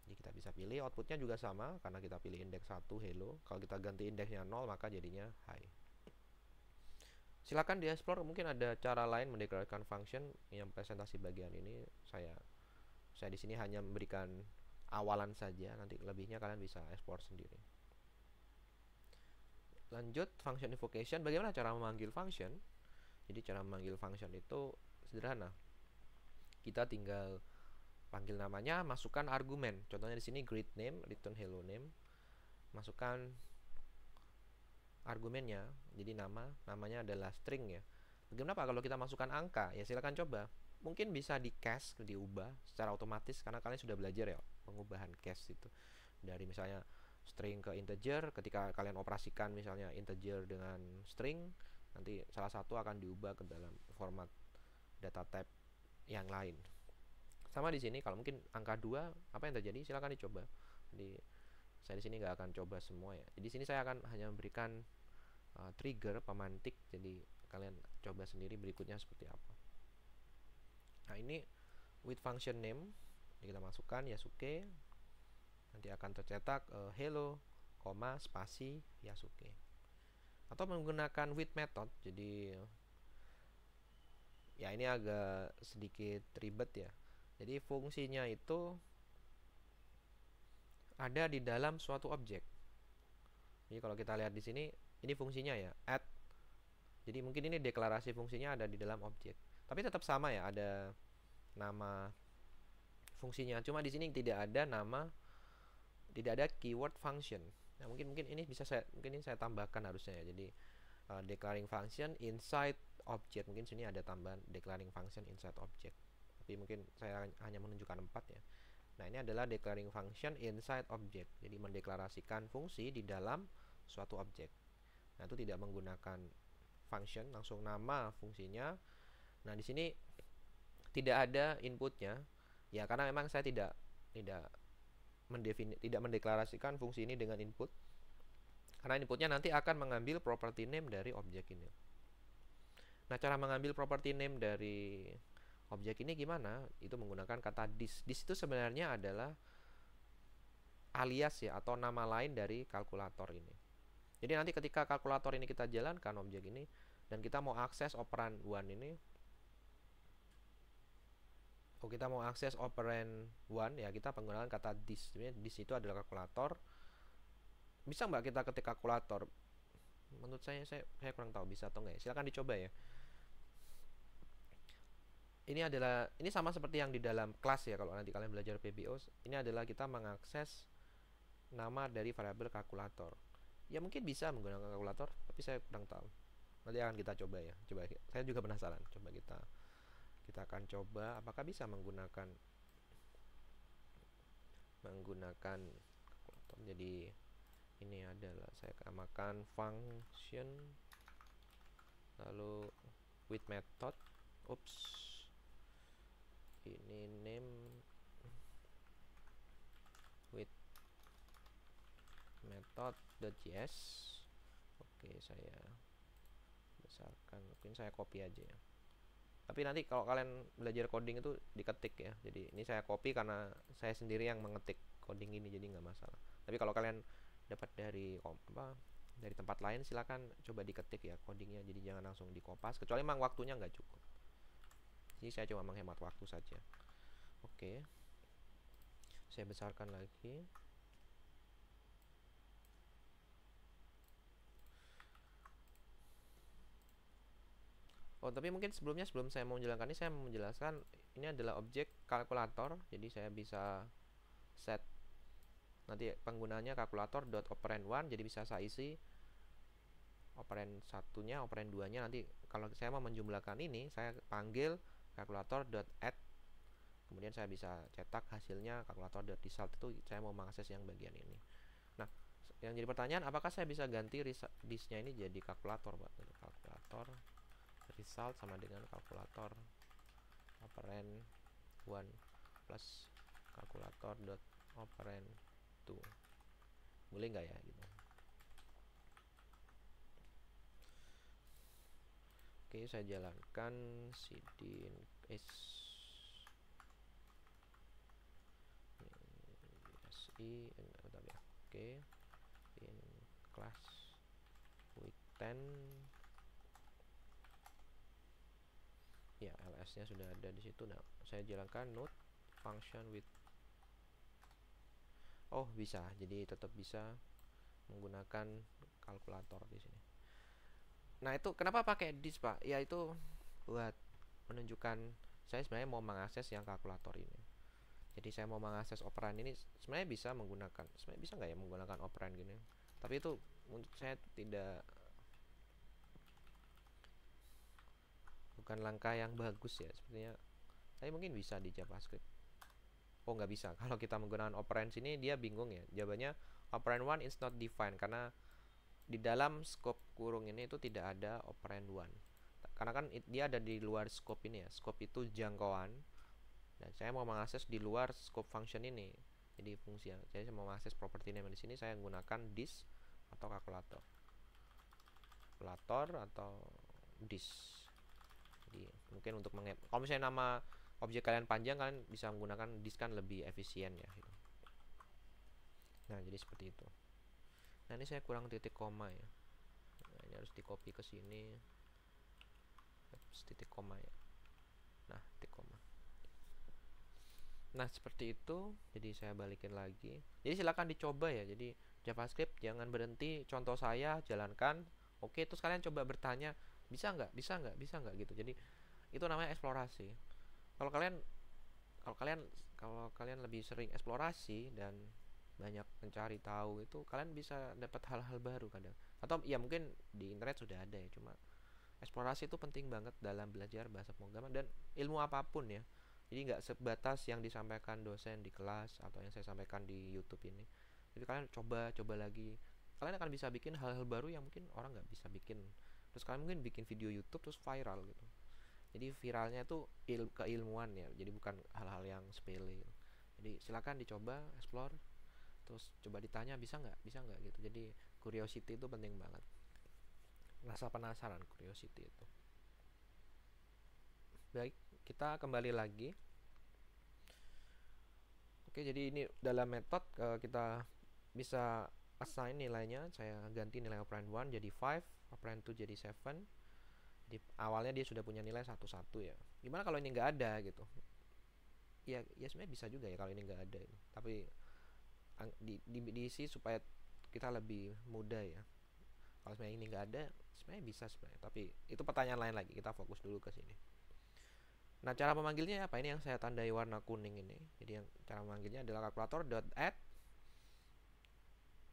Jadi kita bisa pilih outputnya juga sama karena kita pilih indeks 1 hello. Kalau kita ganti indeksnya 0 maka jadinya hi. Silakan di explore, mungkin ada cara lain mendeklarasikan function. Yang presentasi bagian ini saya di sini hanya memberikan awalan saja, nanti lebihnya kalian bisa explore sendiri. Lanjut function invocation. Bagaimana cara memanggil function? Jadi cara memanggil function itu sederhana. Kita tinggal panggil namanya, masukkan argumen. Contohnya di sini greet name, return hello name. Masukkan argumennya. Jadi namanya adalah string ya. Bagaimana Pak kalau kita masukkan angka? Ya silakan coba. Mungkin bisa di cache, diubah secara otomatis karena kalian sudah belajar ya pengubahan cache itu. Dari misalnya string ke integer, ketika kalian operasikan misalnya integer dengan string, nanti salah satu akan diubah ke dalam format data type yang lain. Sama di sini kalau mungkin angka 2 apa yang terjadi silakan dicoba. Jadi saya di sini nggak akan coba semua ya. Jadi sini saya akan hanya memberikan trigger pemantik. Jadi kalian coba sendiri berikutnya seperti apa. Nah ini with function name kita masukkan Yasuke, nanti akan tercetak hello, spasi Yasuke. Atau menggunakan with method. Jadi ya ini agak sedikit ribet ya. Jadi fungsinya itu ada di dalam suatu objek. Jadi kalau kita lihat di sini, ini fungsinya ya, add. Jadi mungkin ini deklarasi fungsinya ada di dalam objek. Tapi tetap sama ya, ada nama fungsinya. Cuma di sini tidak ada nama, tidak ada keyword function. Nah, mungkin ini bisa mungkin ini saya tambahkan harusnya ya. Jadi declaring function inside object. Mungkin sini ada tambahan declaring function inside object. Tapi mungkin saya hanya menunjukkan 4 ya. Nah, ini adalah declaring function inside object. Jadi mendeklarasikan fungsi di dalam suatu objek. Nah, itu tidak menggunakan function, langsung nama fungsinya. Nah, di sini tidak ada inputnya. Ya, karena memang saya tidak mendeklarasikan fungsi ini dengan input. Karena inputnya nanti akan mengambil property name dari objek ini. Nah, cara mengambil property name dari objek ini gimana? Itu menggunakan kata this. This itu sebenarnya adalah alias ya, atau nama lain dari kalkulator ini. Jadi nanti ketika kalkulator ini kita jalankan objek ini, dan kita mau akses operand 1 ini, kita mau akses operand 1 ya, kita menggunakan kata this. Sebenarnya this itu adalah kalkulator. Bisa nggak kita ketik kalkulator? Menurut saya kurang tahu bisa atau enggak ya. Silahkan dicoba ya. Ini sama seperti yang di dalam kelas ya, kalau nanti kalian belajar PBO. Ini adalah kita mengakses nama dari variabel kalkulator. Ya mungkin bisa menggunakan kalkulator, tapi saya kurang tahu. Nanti akan kita coba ya. Coba, saya juga penasaran. Coba kita akan coba apakah bisa menggunakan kalkulator. Jadi ini adalah saya namakan function lalu with method. Ini name with method.js. Oke, saya besarkan, mungkin saya copy aja ya. Tapi nanti kalau kalian belajar coding itu diketik ya. Jadi ini saya copy karena saya sendiri yang mengetik coding ini, jadi nggak masalah. Tapi kalau kalian dapat dari tempat lain, silakan coba diketik ya codingnya. Jadi jangan langsung dikopas, kecuali memang waktunya nggak cukup. Jadi saya cuma menghemat waktu saja. Oke, saya besarkan lagi. Tapi mungkin sebelum saya mau menjalankan ini, saya mau menjelaskan ini adalah objek kalkulator. Jadi saya bisa set nanti penggunanya kalkulator.operand1. Jadi bisa saya isi operand 1-nya, operand 2-nya. Nanti kalau saya mau menjumlahkan ini, saya panggil kalkulator.add. Kemudian saya bisa cetak hasilnya kalkulator.result. Itu saya mau mengakses yang bagian ini. Nah, yang jadi pertanyaan, apakah saya bisa ganti this-nya ini jadi kalkulator, Pak? Kalkulator result sama dengan kalkulator operand 1 plus kalkulator.operand 2. Boleh nggak ya gitu? Oke, saya jalankan cd oke, in class with 10 ya, ls nya sudah ada di situ. Nah, saya jalankan node function with bisa, jadi tetap bisa menggunakan kalkulator di sini. Nah, itu kenapa pakai this, Pak? Ya itu buat menunjukkan saya sebenarnya mau mengakses yang kalkulator ini. Jadi saya mau mengakses operan ini sebenarnya bisa menggunakan, sebenarnya bisa nggak ya menggunakan operan gini? Tapi itu untuk saya tidak, bukan langkah yang bagus ya sepertinya. Tapi mungkin bisa di JavaScript. Oh, nggak bisa. Kalau kita menggunakan operand sini dia bingung ya. Jawabannya operand one is not defined karena di dalam scope kurung ini itu tidak ada operand one. Karena kan dia ada di luar scope ini ya. Scope itu jangkauan. Dan saya mau mengakses di luar scope function ini. Jadi fungsi. Jadi saya mau mengakses property name di sini saya menggunakan this atau kalkulator. Kalkulator atau this. Jadi mungkin untuk kalau misalnya nama objek kalian panjang, kalian bisa menggunakan this kan lebih efisien ya gitu. Nah, jadi seperti itu. Nah, ini saya kurang titik koma ya. Nah, ini harus di copy ke sini. Titik koma ya. Nah, titik koma. Nah, seperti itu. Jadi saya balikin lagi. Jadi silakan dicoba ya. Jadi JavaScript jangan berhenti. Contoh saya jalankan. Oke, terus kalian coba bertanya, bisa nggak? Bisa nggak? Bisa nggak gitu. Jadi itu namanya eksplorasi. Kalau kalian lebih sering eksplorasi dan banyak mencari tahu, itu kalian bisa dapat hal-hal baru kadang. Atau ya mungkin di internet sudah ada ya, cuma eksplorasi itu penting banget dalam belajar bahasa pemrograman dan ilmu apapun ya. Jadi nggak sebatas yang disampaikan dosen di kelas atau yang saya sampaikan di YouTube ini. Jadi kalian coba lagi. Kalian akan bisa bikin hal-hal baru yang mungkin orang nggak bisa bikin. Terus kalian mungkin bikin video YouTube terus viral gitu. Jadi viralnya itu keilmuan ya, jadi bukan hal-hal yang sepele. Jadi silakan dicoba, explore, terus coba ditanya bisa nggak gitu. Jadi curiosity itu penting banget. Rasa penasaran, curiosity itu. Baik, kita kembali lagi. Oke, jadi ini dalam metode kita bisa assign nilainya. Saya ganti nilai operand 1 jadi 5, operand 2 jadi 7. Di awalnya dia sudah punya nilai 1 ya. Gimana kalau ini nggak ada gitu? Ya sebenarnya bisa juga ya kalau ini nggak ada. Tapi diisi supaya kita lebih mudah ya. Kalau sebenarnya ini nggak ada, sebenarnya bisa sebenarnya. Tapi itu pertanyaan lain lagi. Kita fokus dulu ke sini. Nah, cara memanggilnya apa? Ini yang saya tandai warna kuning ini. Jadi yang cara memanggilnya adalah kalkulator.add.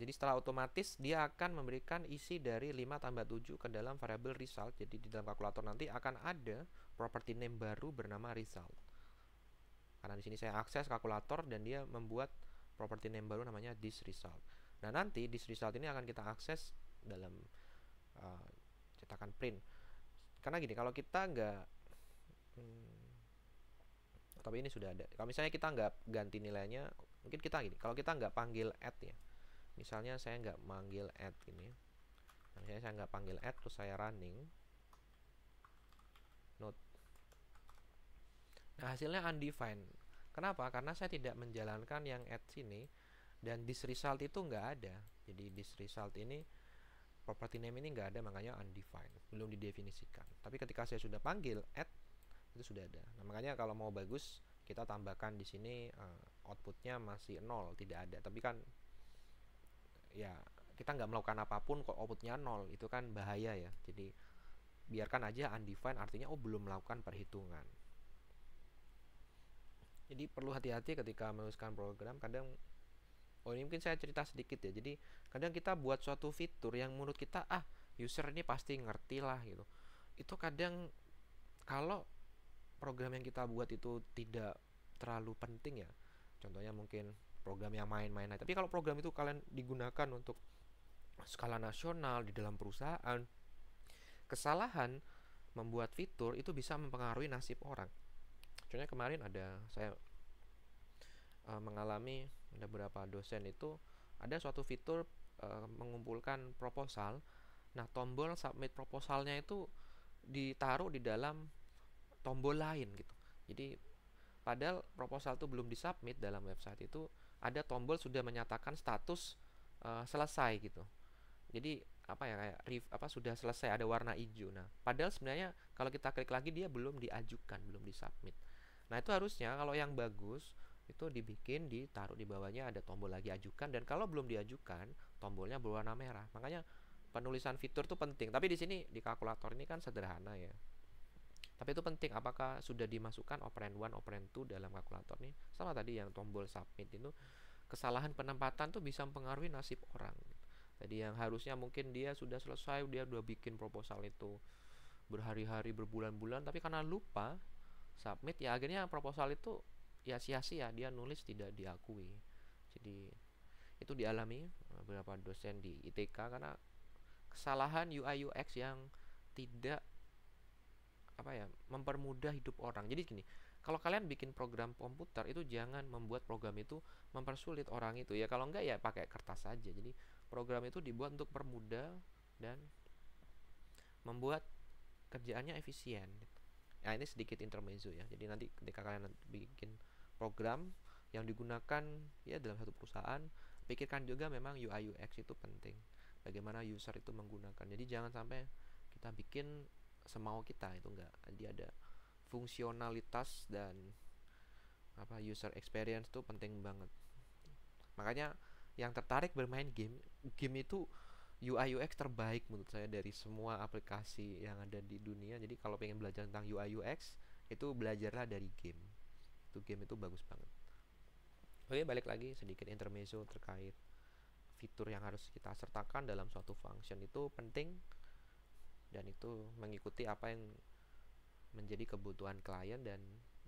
Jadi setelah otomatis dia akan memberikan isi dari 5 tambah 7 ke dalam variabel result. Jadi di dalam kalkulator nanti akan ada property name baru bernama result. Karena di sini saya akses kalkulator dan dia membuat property name baru namanya this result. Nah, nanti this result ini akan kita akses dalam cetakan print. Karena gini, kalau kita nggak tapi ini sudah ada. Kalau misalnya kita nggak ganti nilainya, mungkin kita gini. Kalau kita nggak panggil add ya, misalnya saya nggak manggil add ini, misalnya saya nggak panggil add terus saya running node. Nah, hasilnya undefined. Kenapa? Karena saya tidak menjalankan yang add sini dan this result itu nggak ada. Jadi this result ini property name ini nggak ada, makanya undefined, belum didefinisikan. Tapi ketika saya sudah panggil add itu sudah ada. Nah, makanya kalau mau bagus kita tambahkan di sini outputnya masih 0, tidak ada. Tapi kan ya kita nggak melakukan apapun kok outputnya 0, itu kan bahaya ya. Jadi biarkan aja undefined, artinya belum melakukan perhitungan. Jadi perlu hati-hati ketika menuliskan program. Kadang ini mungkin saya cerita sedikit ya. Jadi kadang kita buat suatu fitur yang menurut kita user ini pasti ngerti lah gitu. Itu kadang kalau program yang kita buat itu tidak terlalu penting ya. Contohnya mungkin program yang main-main aja. Tapi kalau program itu kalian digunakan untuk skala nasional di dalam perusahaan, kesalahan membuat fitur itu bisa mempengaruhi nasib orang. Contohnya kemarin saya mengalami, ada beberapa dosen itu ada suatu fitur mengumpulkan proposal. Nah, tombol submit proposalnya itu ditaruh di dalam tombol lain gitu. Jadi padahal proposal itu belum disubmit dalam website itu, ada tombol sudah menyatakan status selesai gitu. Jadi kayak sudah selesai, ada warna hijau. Nah, padahal sebenarnya kalau kita klik lagi dia belum diajukan, belum disubmit. Nah, itu harusnya kalau yang bagus itu ditaruh di bawahnya ada tombol lagi ajukan, dan kalau belum diajukan tombolnya berwarna merah. Makanya penulisan fitur itu penting. Tapi di sini di kalkulator ini kan sederhana ya. Tapi itu penting, apakah sudah dimasukkan operand 1, operand 2 dalam kalkulator nih. Sama tadi yang tombol submit itu, kesalahan penempatan tuh bisa mempengaruhi nasib orang. Tadi yang harusnya mungkin dia sudah selesai, dia udah bikin proposal itu berhari-hari, berbulan-bulan, tapi karena lupa submit, ya akhirnya proposal itu ya sia-sia, dia nulis tidak diakui. Jadi itu dialami beberapa dosen di ITK karena kesalahan UI UX yang tidak mempermudah hidup orang. Jadi gini, kalau kalian bikin program komputer itu jangan membuat program itu mempersulit orang itu ya. Kalau enggak ya pakai kertas saja. Jadi program itu dibuat untuk permudah dan membuat kerjaannya efisien. Nah, ini sedikit intermezzo ya. Jadi nanti ketika kalian bikin program yang digunakan ya dalam satu perusahaan, pikirkan juga memang UI UX itu penting. Bagaimana user itu menggunakan. Jadi jangan sampai kita bikin semau kita, itu enggak. Jadi ada fungsionalitas dan user experience itu penting banget. Makanya yang tertarik bermain game itu UI UX terbaik menurut saya dari semua aplikasi yang ada di dunia. Jadi kalau pengen belajar tentang UI UX, itu belajarlah dari game. Game itu bagus banget. Oke, balik lagi sedikit intermezzo terkait fitur yang harus kita sertakan dalam suatu function itu penting, dan itu mengikuti apa yang menjadi kebutuhan klien, dan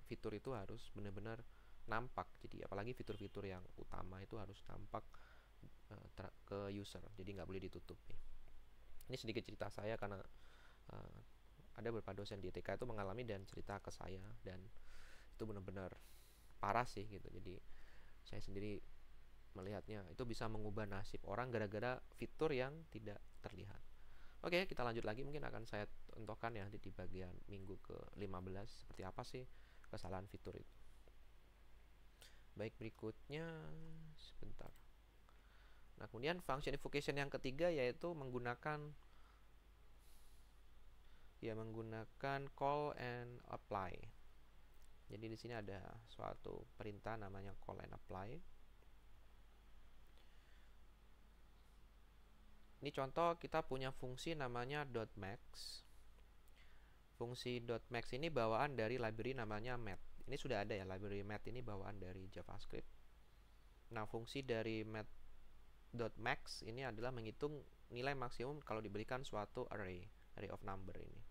fitur itu harus benar-benar nampak. Jadi apalagi fitur-fitur yang utama itu harus nampak ke user, jadi nggak boleh ditutup nih. Ini sedikit cerita saya karena ada beberapa dosen di ITK itu mengalami dan cerita ke saya, dan itu benar-benar parah sih gitu. Jadi saya sendiri melihatnya itu bisa mengubah nasib orang gara-gara fitur yang tidak terlihat. Oke, kita lanjut lagi, mungkin akan saya contohkan ya di bagian minggu ke-15 seperti apa sih kesalahan fitur itu. Baik, berikutnya sebentar. Nah, kemudian function invocation yang ketiga yaitu menggunakan call and apply. Jadi di sini ada suatu perintah namanya call and apply. Ini contoh, kita punya fungsi namanya .max. Fungsi .max ini bawaan dari library namanya math. Ini sudah ada ya, library math ini bawaan dari JavaScript. Nah, fungsi dari math.max ini adalah menghitung nilai maksimum kalau diberikan suatu array of number ini.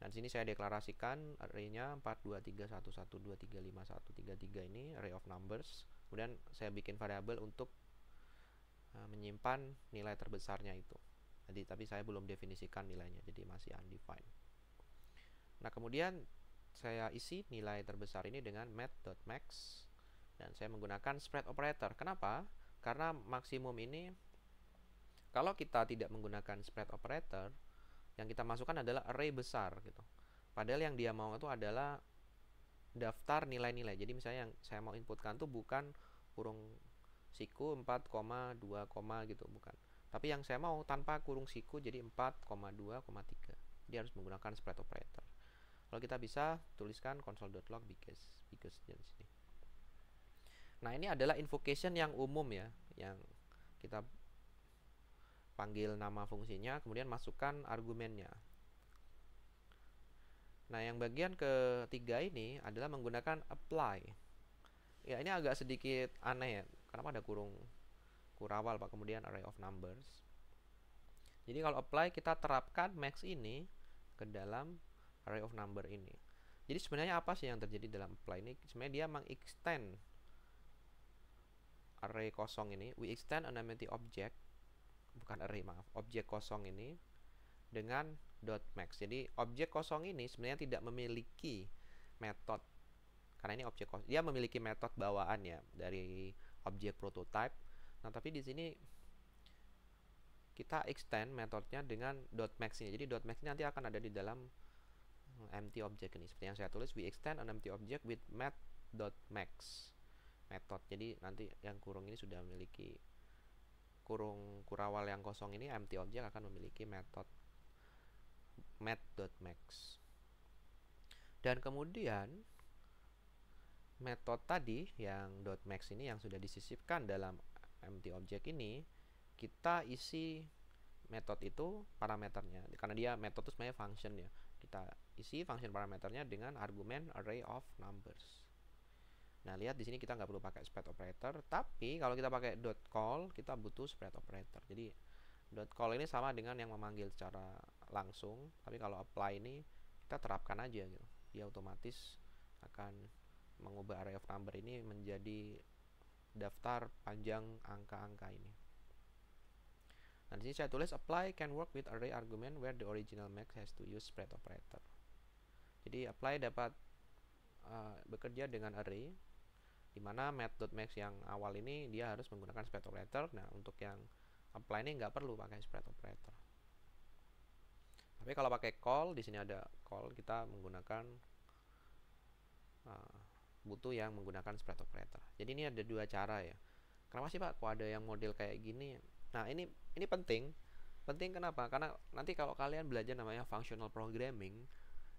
Dan sini saya deklarasikan array-nya 4, 2, 3, 1, 1, 2, 3, 5, 1, 3, 3 ini array of numbers. Kemudian saya bikin variabel untuk menyimpan nilai terbesarnya itu. Jadi tapi saya belum definisikan nilainya, jadi masih undefined. Nah, kemudian saya isi nilai terbesar ini dengan math.max, dan saya menggunakan spread operator. Kenapa? Karena maksimum ini kalau kita tidak menggunakan spread operator, yang kita masukkan adalah array besar gitu. Padahal yang dia mau itu adalah daftar nilai-nilai. Jadi misalnya yang saya mau inputkan tuh bukan kurung siku 4,2, gitu, bukan. Tapi yang saya mau tanpa kurung siku, jadi 4,2,3. Dia harus menggunakan spread operator. Kalau kita bisa tuliskan console.log because di sini. Nah, ini adalah invocation yang umum ya, yang kita panggil nama fungsinya, kemudian masukkan argumennya. Nah, yang bagian ketiga ini adalah menggunakan apply. Ya, ini agak sedikit aneh ya. Kenapa ada kurung kurawal Pak, kemudian array of numbers. Jadi kalau apply, kita terapkan max ini ke dalam array of number ini. Jadi sebenarnya apa sih yang terjadi dalam apply ini? Sebenarnya dia mengextend array kosong ini. We extend an empty object, bukan array, maaf, objek kosong ini dengan .max. Jadi objek kosong ini sebenarnya tidak memiliki metode, karena ini objek kosong. Dia memiliki metode bawaan ya dari objek prototype. Nah, tapi di sini kita extend metodenya dengan .max ini. Jadi .max ini nanti akan ada di dalam empty object ini. Seperti yang saya tulis, we extend an empty object with math.max method. Jadi nanti yang kurung ini sudah memiliki kurung kurawal yang kosong ini, empty object akan memiliki metode math.max. Dan kemudian metode tadi yang .max ini yang sudah disisipkan dalam empty object ini kita isi metode itu parameternya, karena dia metode itu sebenarnya function ya. Kita isi function parameternya dengan argumen array of numbers. Nah, lihat di sini kita nggak perlu pakai spread operator, tapi kalau kita pakai dot call kita butuh spread operator. Jadi dot call ini sama dengan yang memanggil secara langsung, tapi kalau apply ini kita terapkan aja gitu. Dia otomatis akan mengubah array of number ini menjadi daftar panjang angka-angka ini. Nah, di sini saya tulis apply can work with array argument where the original max has to use spread operator. Jadi apply dapat bekerja dengan array di mana math.max yang awal ini dia harus menggunakan spread operator. Nah, untuk yang apply ini nggak perlu pakai spread operator. Tapi kalau pakai call, di sini ada call, kita menggunakan butuh yang menggunakan spread operator. Jadi ini ada dua cara ya. Kenapa sih Pak kok ada yang model kayak gini? Nah, ini penting. Penting kenapa? Karena nanti kalau kalian belajar namanya functional programming,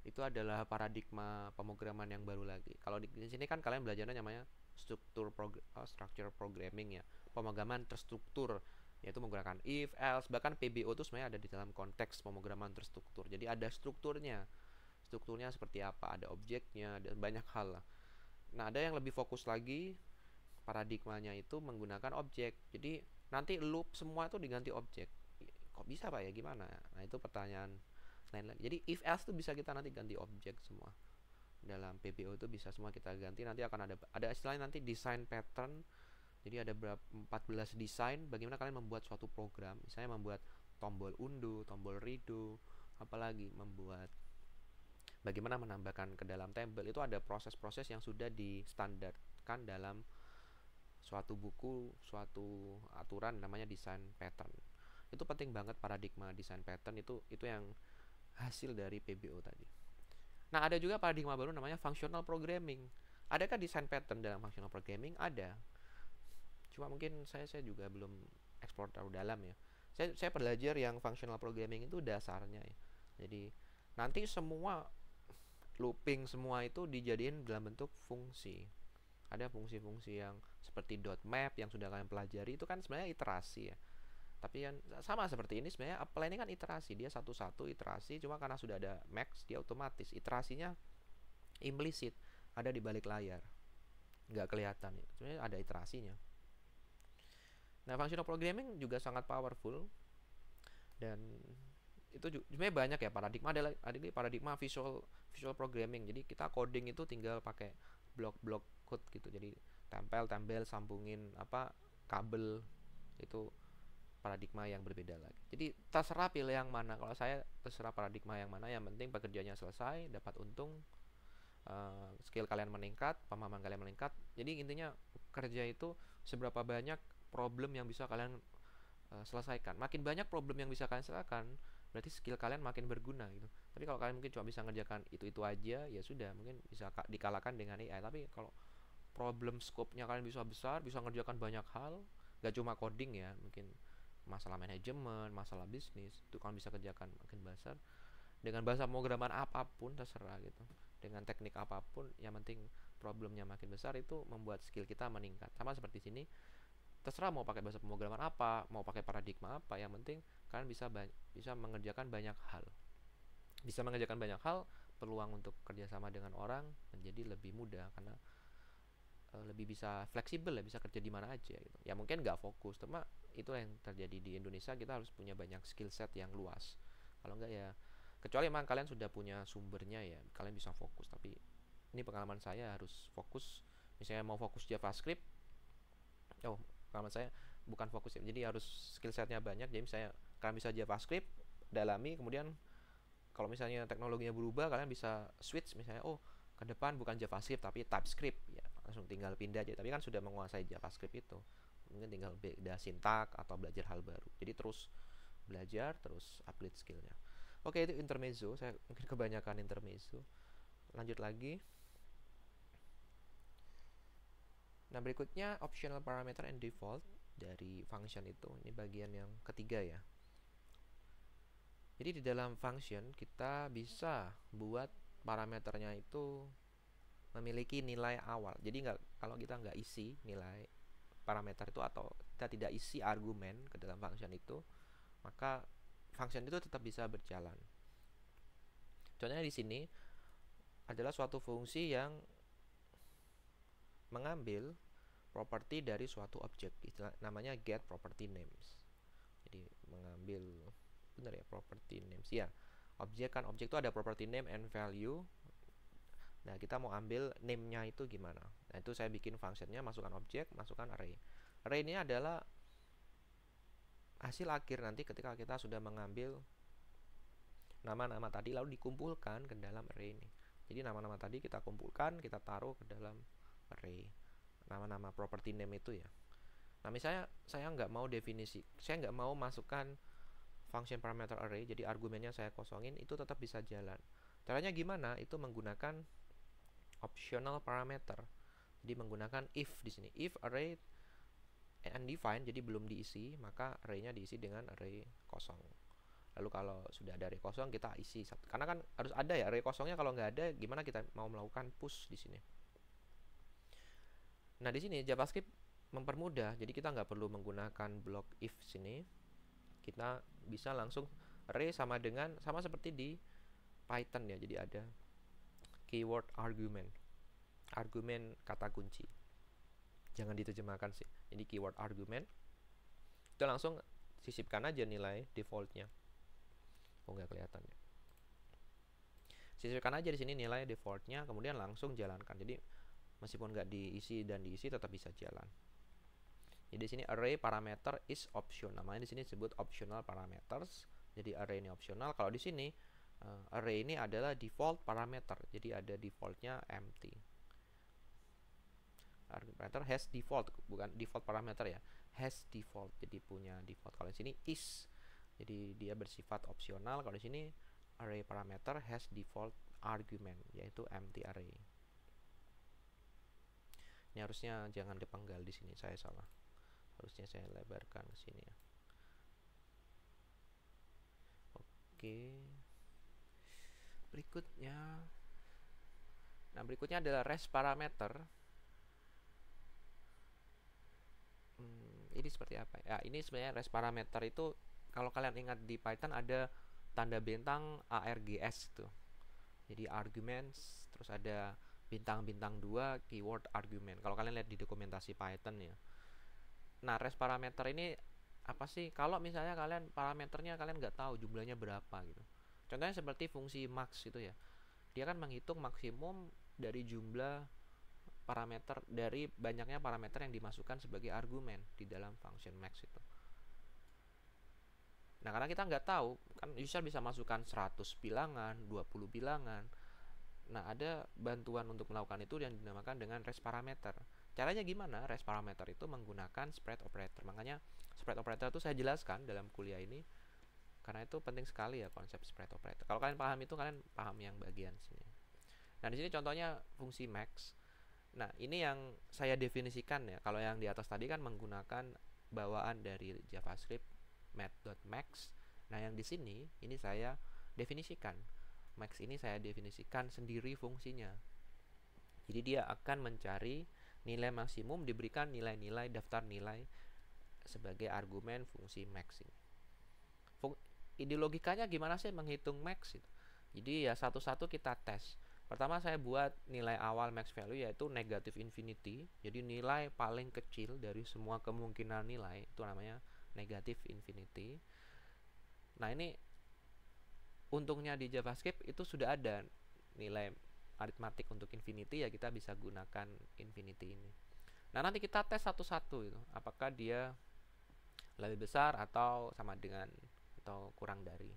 itu adalah paradigma pemrograman yang baru lagi. Kalau di sini kan kalian belajarnya namanya structure programming ya, pemrograman terstruktur, yaitu menggunakan if, else, bahkan PBO itu sebenarnya ada di dalam konteks pemrograman terstruktur. Jadi ada strukturnya seperti apa, ada objeknya, dan banyak hal lah. Nah, ada yang lebih fokus lagi, paradigmanya itu menggunakan objek. Jadi nanti loop semua itu diganti objek. Kok bisa Pak ya, gimana? Nah, itu pertanyaan lain lagi. Jadi if else itu bisa kita nanti ganti objek semua. Dalam PBO itu bisa semua kita ganti. Nanti akan ada istilahnya nanti design pattern. Jadi ada 14 desain bagaimana kalian membuat suatu program. Misalnya membuat tombol undo, tombol redo, apalagi membuat bagaimana menambahkan ke dalam table. Itu ada proses-proses yang sudah distandarkan dalam suatu buku, suatu aturan namanya design pattern. Itu penting banget, paradigma design pattern itu yang hasil dari PBO tadi. Nah, ada juga paradigma baru namanya functional programming. Adakah design pattern dalam functional programming? Ada. Cuma mungkin saya juga belum explore terlalu dalam ya. Saya belajar yang functional programming itu dasarnya ya. Jadi nanti semua looping semua itu dijadiin dalam bentuk fungsi. Ada fungsi-fungsi yang seperti dot map yang sudah kalian pelajari, itu kan sebenarnya iterasi ya. Tapi yang sama seperti ini sebenarnya apply ini kan iterasi, dia satu-satu iterasi, cuma karena sudah ada max dia otomatis iterasinya implisit, ada di balik layar, nggak kelihatan ya. Sebenarnya ada iterasinya. Nah, functional programming juga sangat powerful, dan itu sebenarnya banyak ya paradigma. Ada paradigma visual programming. Jadi kita coding itu tinggal pakai blok-blok code gitu. Jadi tempel sambungin kabel, itu paradigma yang berbeda lagi. Jadi terserah pilih yang mana. Kalau saya terserah paradigma yang mana, yang penting pekerjaannya selesai, dapat untung, skill kalian meningkat, pemahaman kalian meningkat. Jadi intinya kerja itu seberapa banyak problem yang bisa kalian selesaikan. Makin banyak problem yang bisa kalian selesaikan, berarti skill kalian makin berguna gitu. Tapi kalau kalian mungkin cuma bisa ngerjakan itu aja, ya sudah, mungkin bisa dikalahkan dengan AI. Tapi kalau problem scope-nya kalian bisa besar, bisa ngerjakan banyak hal, gak cuma coding ya, mungkin masalah manajemen, masalah bisnis, itu kalian bisa kerjakan makin besar dengan bahasa pemrograman apapun, terserah gitu, dengan teknik apapun, yang penting problemnya makin besar, itu membuat skill kita meningkat. Sama seperti sini, terserah mau pakai bahasa pemrograman apa, mau pakai paradigma apa, yang penting kalian bisa mengerjakan banyak hal. Bisa mengerjakan banyak hal, peluang untuk kerjasama dengan orang menjadi lebih mudah, karena lebih bisa fleksibel ya, bisa kerja di mana aja gitu. Ya mungkin nggak fokus, cuma itu yang terjadi di Indonesia, kita harus punya banyak skill set yang luas. Kalau enggak ya, kecuali memang kalian sudah punya sumbernya ya, kalian bisa fokus. Tapi ini pengalaman saya harus fokus. Misalnya mau fokus JavaScript, pengalaman saya bukan fokus ya, jadi harus skill setnya banyak. Jadi misalnya kalian bisa JavaScript, dalami, kemudian kalau misalnya teknologinya berubah, kalian bisa switch, misalnya ke depan bukan JavaScript tapi TypeScript ya, langsung tinggal pindah aja. Tapi kan sudah menguasai JavaScript itu, mungkin tinggal beda sintak atau belajar hal baru. Jadi terus belajar, terus upgrade skillnya. Oke, itu intermezzo. Saya mungkin kebanyakan intermezzo. Lanjut lagi. Nah, berikutnya optional parameter and default dari function itu. Ini bagian yang ketiga ya. Jadi di dalam function kita bisa buat parameternya itu memiliki nilai awal. Jadi kalau kita nggak isi nilai parameter itu atau kita tidak isi argumen ke dalam function itu, maka function itu tetap bisa berjalan. Contohnya di sini adalah suatu fungsi yang mengambil properti dari suatu objek, namanya get property names. Jadi mengambil, benar ya, property names ya, objek kan, objek itu ada property name and value. Nah, kita mau ambil name-nya itu gimana? Nah, itu saya bikin functionnya, masukkan objek, masukkan array. Array ini adalah hasil akhir nanti ketika kita sudah mengambil nama-nama tadi lalu dikumpulkan ke dalam array ini. Jadi nama-nama tadi kita kumpulkan, kita taruh ke dalam array. Nama-nama property name itu ya. Nah, misalnya saya nggak mau definisi, saya nggak mau masukkan function parameter array, jadi argumennya saya kosongin, itu tetap bisa jalan. Caranya gimana? Itu menggunakan optional parameter. Jadi menggunakan if di sini. If array undefined, jadi belum diisi, maka arraynya diisi dengan array kosong. Lalu kalau sudah ada array kosong, kita isi. Karena kan harus ada ya array kosongnya, kalau nggak ada, gimana kita mau melakukan push di sini? Nah, di sini JavaScript mempermudah, jadi kita nggak perlu menggunakan blok if sini. Kita bisa langsung array sama seperti di Python ya. Jadi ada keyword argument, argumen kata kunci, jangan diterjemahkan sih. Jadi keyword argument itu langsung sisipkan aja nilai defaultnya. Oh, nggak kelihatan ya. Sisipkan aja di sini nilai defaultnya, kemudian langsung jalankan. Jadi meskipun nggak diisi dan diisi tetap bisa jalan. Jadi di sini array parameter is optional. Namanya di sini disebut optional parameters. Jadi array ini optional. Kalau di sini array ini adalah default parameter. Jadi ada defaultnya empty. Parameter has default, bukan default parameter ya. Has default. Jadi punya default. Kalau di sini is. Jadi dia bersifat opsional. Kalau di sini array parameter has default argument, yaitu empty array. Ini harusnya jangan dipenggal di sini, saya salah. Harusnya saya lebarkan ke sini ya. Oke. Berikutnya. Nah, berikutnya adalah res parameter. Ini seperti apa ya? Ini sebenarnya res parameter itu, kalau kalian ingat di Python ada tanda bintang args itu. Jadi arguments, terus ada bintang-bintang 2 keyword argument. Kalau kalian lihat di dokumentasi Python ya. Nah, res parameter ini apa sih? Kalau misalnya kalian parameternya kalian nggak tahu jumlahnya berapa gitu. Contohnya seperti fungsi max itu ya. Dia kan menghitung maksimum dari jumlah parameter, dari banyaknya parameter yang dimasukkan sebagai argumen di dalam function max itu. Nah, karena kita nggak tahu, kan user bisa masukkan 100 bilangan, 20 bilangan. Nah, ada bantuan untuk melakukan itu yang dinamakan dengan res parameter. Caranya gimana? Res parameter itu menggunakan spread operator. Makanya spread operator itu saya jelaskan dalam kuliah ini, karena itu penting sekali ya konsep spread operator. Kalau kalian paham itu, kalian paham yang bagian sini. Nah, di sini contohnya fungsi max. Nah, ini yang saya definisikan ya. Kalau yang di atas tadi kan menggunakan bawaan dari JavaScript math.max. Nah, yang di sini ini saya definisikan. Max ini saya definisikan sendiri fungsinya. Jadi dia akan mencari nilai maksimum, diberikan nilai-nilai, daftar nilai sebagai argumen fungsi max ini. Logikanya gimana sih menghitung max itu? Jadi ya satu-satu kita tes. Pertama saya buat nilai awal max value yaitu negative infinity. Jadi nilai paling kecil dari semua kemungkinan nilai itu namanya negative infinity. Nah, ini untungnya di JavaScript itu sudah ada nilai aritmatik untuk infinity, ya kita bisa gunakan infinity ini. Nah, nanti kita tes satu-satu itu, apakah dia lebih besar atau sama dengan atau kurang dari.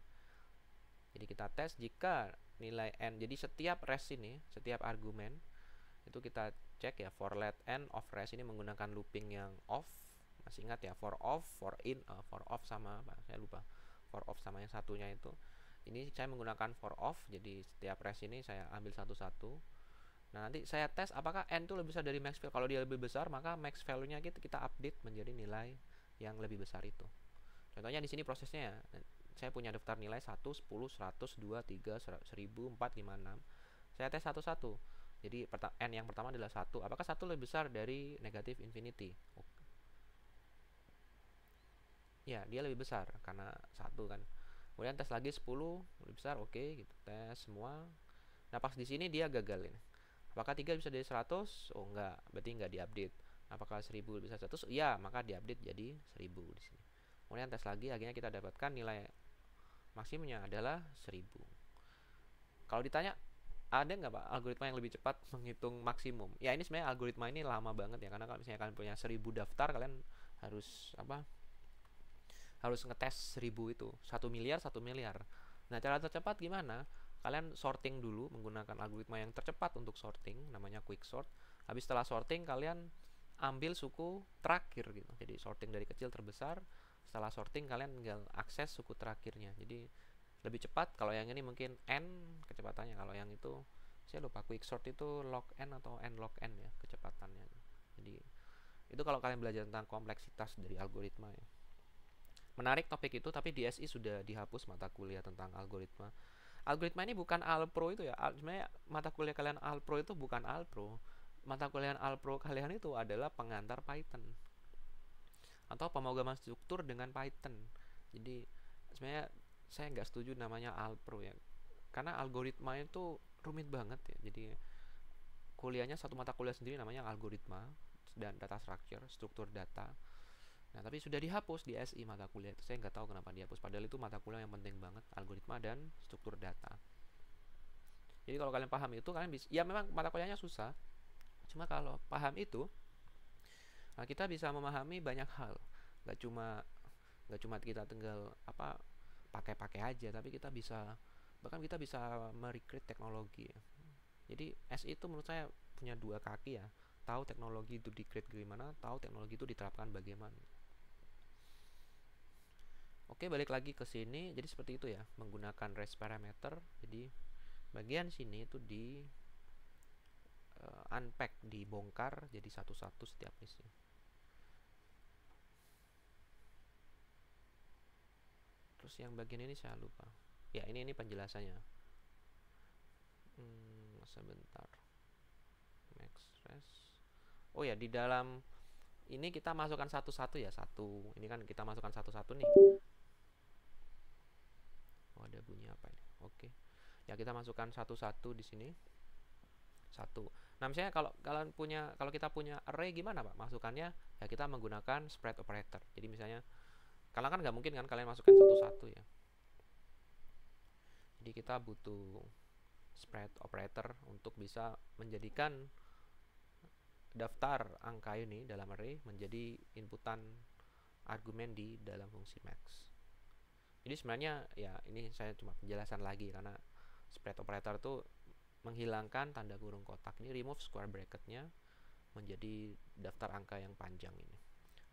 Jadi kita tes jika nilai n, jadi setiap res ini, setiap argumen itu kita cek ya, for let n of res ini menggunakan looping yang off. Masih ingat ya, for off, for in, for off sama apa? Saya lupa. For off sama yang satunya itu. Ini saya menggunakan for off, jadi setiap res ini saya ambil satu-satu. Nah, nanti saya tes apakah n itu lebih besar dari max value. Kalau dia lebih besar, maka max value-nya kita update menjadi nilai yang lebih besar itu. Contohnya di sini prosesnya ya. Saya punya daftar nilai 1, 10, 100, 2, 3, 1000, 4, 5, 6. Saya tes satu-satu. Jadi n yang pertama adalah 1. Apakah 1 lebih besar dari negative infinity? Ya, dia lebih besar karena satu kan. Kemudian tes lagi 10 lebih besar, oke gitu. Tes semua. Nah, pas di sini dia gagal ini. Apakah 3 bisa jadi 100? Oh, enggak, berarti enggak diupdate. Apakah 1000 bisa 100? Iya, maka diupdate jadi 1000 di sini. Kemudian tes lagi, akhirnya kita dapatkan nilai maksimumnya adalah 1000. Kalau ditanya ada nggak Pak algoritma yang lebih cepat menghitung maksimum? Ya ini sebenarnya algoritma ini lama banget ya, karena kalau misalnya kalian punya 1000 daftar, kalian harus apa? Harus ngetes 1000 itu, 1 miliar 1 miliar. Nah, cara tercepat gimana? Kalian sorting dulu menggunakan algoritma yang tercepat untuk sorting, namanya quick sort. Habis setelah sorting, kalian ambil suku terakhir gitu. Jadi sorting dari kecil terbesar. Setelah sorting, kalian tinggal akses suku terakhirnya. Jadi lebih cepat. Kalau yang ini mungkin n kecepatannya, kalau yang itu saya lupa. Quick sort itu log n atau n log n ya kecepatannya. Jadi itu kalau kalian belajar tentang kompleksitas dari algoritma ya. Menarik topik itu, tapi di SI sudah dihapus mata kuliah tentang algoritma. Algoritma ini bukan Alpro itu ya. Sebenarnya mata kuliah kalian Alpro itu bukan Alpro. Mata kuliah Alpro kalian itu adalah pengantar Python atau pemrograman struktur dengan Python. Jadi sebenarnya saya nggak setuju namanya Alpro ya, karena algoritma itu rumit banget ya. Jadi kuliahnya satu mata kuliah sendiri namanya algoritma dan data structure, struktur data. Nah, tapi sudah dihapus di SI mata kuliah itu. Saya nggak tahu kenapa dihapus. Padahal itu mata kuliah yang penting banget, algoritma dan struktur data. Jadi kalau kalian paham itu, kalian bisa. Ya memang mata kuliahnya susah. Cuma kalau paham itu, nah kita bisa memahami banyak hal. Nggak cuma nggak cuma kita tinggal apa pakai-pakai aja, tapi kita bisa bahkan kita bisa merecreate teknologi ya. Jadi SI itu menurut saya punya dua kaki ya. Tahu teknologi itu di-create bagaimana, tahu teknologi itu diterapkan bagaimana. Oke, balik lagi ke sini. Jadi seperti itu ya, menggunakan race parameter. Jadi bagian sini itu di unpack, dibongkar jadi satu-satu setiap listnya. Terus yang bagian ini saya lupa. Ya, ini penjelasannya. Sebentar. Max race. Oh ya, di dalam ini kita masukkan satu-satu ya, satu. Ini kan kita masukkan satu-satu nih. Oh, ada bunyi apa ini? Oke. Ya, kita masukkan satu-satu di sini. Satu. Nah, misalnya kalau kita punya array gimana Pak masukannya? Ya kita menggunakan spread operator. Jadi misalnya kalian kan nggak mungkin kan kalian masukkan satu-satu ya. Jadi kita butuh spread operator untuk bisa menjadikan daftar angka ini dalam array menjadi inputan argumen di dalam fungsi max. Jadi sebenarnya ya ini saya cuma penjelasan lagi, karena spread operator itu menghilangkan tanda kurung kotak ini, remove square bracketnya, menjadi daftar angka yang panjang ini.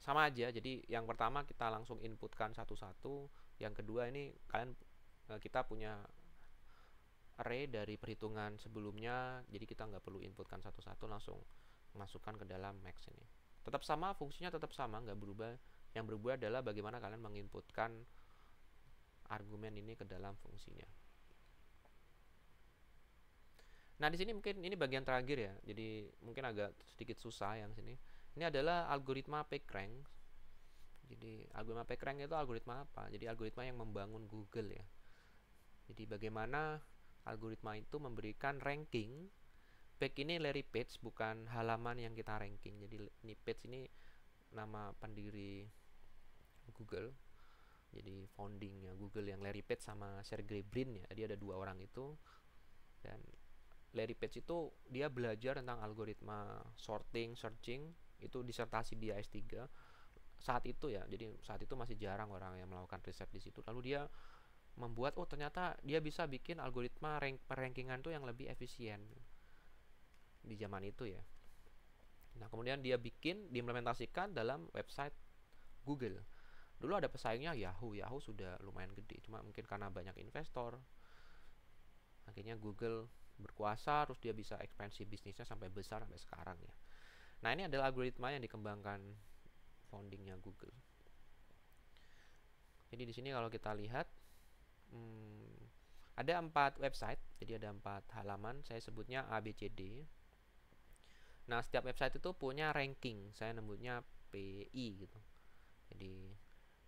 Sama aja, jadi yang pertama kita langsung inputkan satu-satu, yang kedua ini kita punya array dari perhitungan sebelumnya, jadi kita nggak perlu inputkan satu-satu, langsung masukkan ke dalam max ini. Tetap sama, fungsinya tetap sama, nggak berubah. Yang berubah adalah bagaimana kalian menginputkan argumen ini ke dalam fungsinya. Nah, di sini mungkin ini bagian terakhir ya. Jadi mungkin agak sedikit susah yang sini. Ini adalah algoritma PageRank. Jadi algoritma PageRank itu algoritma apa? Jadi algoritma yang membangun Google ya. Jadi bagaimana algoritma itu memberikan ranking. Page ini Larry Page, bukan halaman yang kita ranking. Jadi ini Page ini nama pendiri Google. Jadi foundingnya Google yang Larry Page sama Sergey Brin ya. Jadi ada dua orang itu. Dan Larry Page itu dia belajar tentang algoritma sorting, searching, itu disertasi dia S3 saat itu ya. Jadi saat itu masih jarang orang yang melakukan riset di situ. Lalu dia membuat, oh ternyata dia bisa bikin algoritma perankingan tuh yang lebih efisien di zaman itu ya. Nah, kemudian dia diimplementasikan dalam website Google. Dulu ada pesaingnya Yahoo. Yahoo sudah lumayan gede, cuma mungkin karena banyak investor, akhirnya Google berkuasa, terus dia bisa ekspansi bisnisnya sampai besar sampai sekarang ya. Nah, ini adalah algoritma yang dikembangkan foundingnya Google. Jadi di sini kalau kita lihat ada 4 website, jadi ada 4 halaman, saya sebutnya ABCD. Nah, setiap website itu punya ranking, saya sebutnya PI gitu. Jadi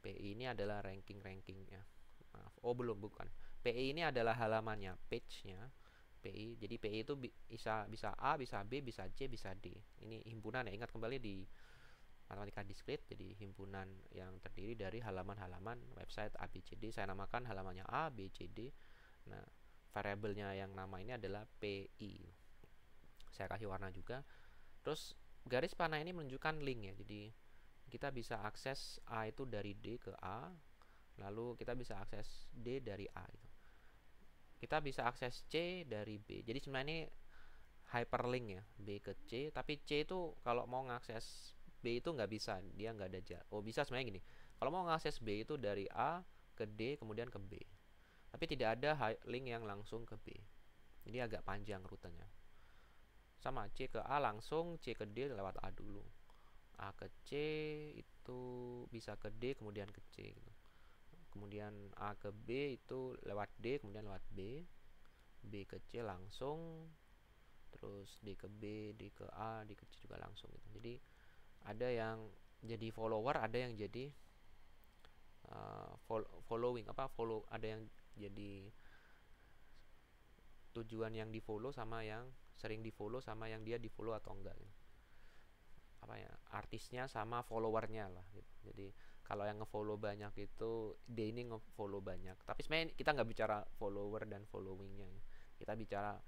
PI ini adalah rankingnya. Maaf. Oh, bukan. PI ini adalah halamannya, page-nya. PI. Jadi PI itu bisa A, bisa B, bisa C, bisa D. Ini himpunan ya. Ingat kembali di matematika diskrit, jadi himpunan yang terdiri dari halaman-halaman website A, B, C, D. Saya namakan halamannya A, B, C, D. Nah, variabelnya yang nama ini adalah PI. Saya kasih warna juga. Terus garis panah ini menunjukkan link ya. Jadi kita bisa akses A itu dari D ke A, lalu kita bisa akses D dari A gitu. Kita bisa akses C dari B. Jadi sebenarnya ini hyperlink ya, B ke C. Tapi C itu kalau mau ngakses B itu nggak bisa, dia nggak ada jarak. Oh, bisa sebenarnya gini. Kalau mau ngakses B itu dari A ke D kemudian ke B. Tapi tidak ada link yang langsung ke B. Jadi agak panjang rutenya. Sama C ke A langsung, C ke D lewat A dulu. A ke C itu bisa ke D kemudian ke C gitu. Kemudian A ke B itu lewat D kemudian lewat B. B ke C langsung, terus D ke B, D ke A, D ke C juga langsung gitu. Jadi ada yang jadi follower, ada yang jadi ada yang jadi tujuan yang di follow sama yang sering di follow sama yang dia di follow atau enggak gitu. Artisnya sama followernya lah gitu. Jadi kalau yang ngefollow banyak itu dia ini ngefollow banyak, tapi sebenarnya kita nggak bicara follower dan followingnya, kita bicara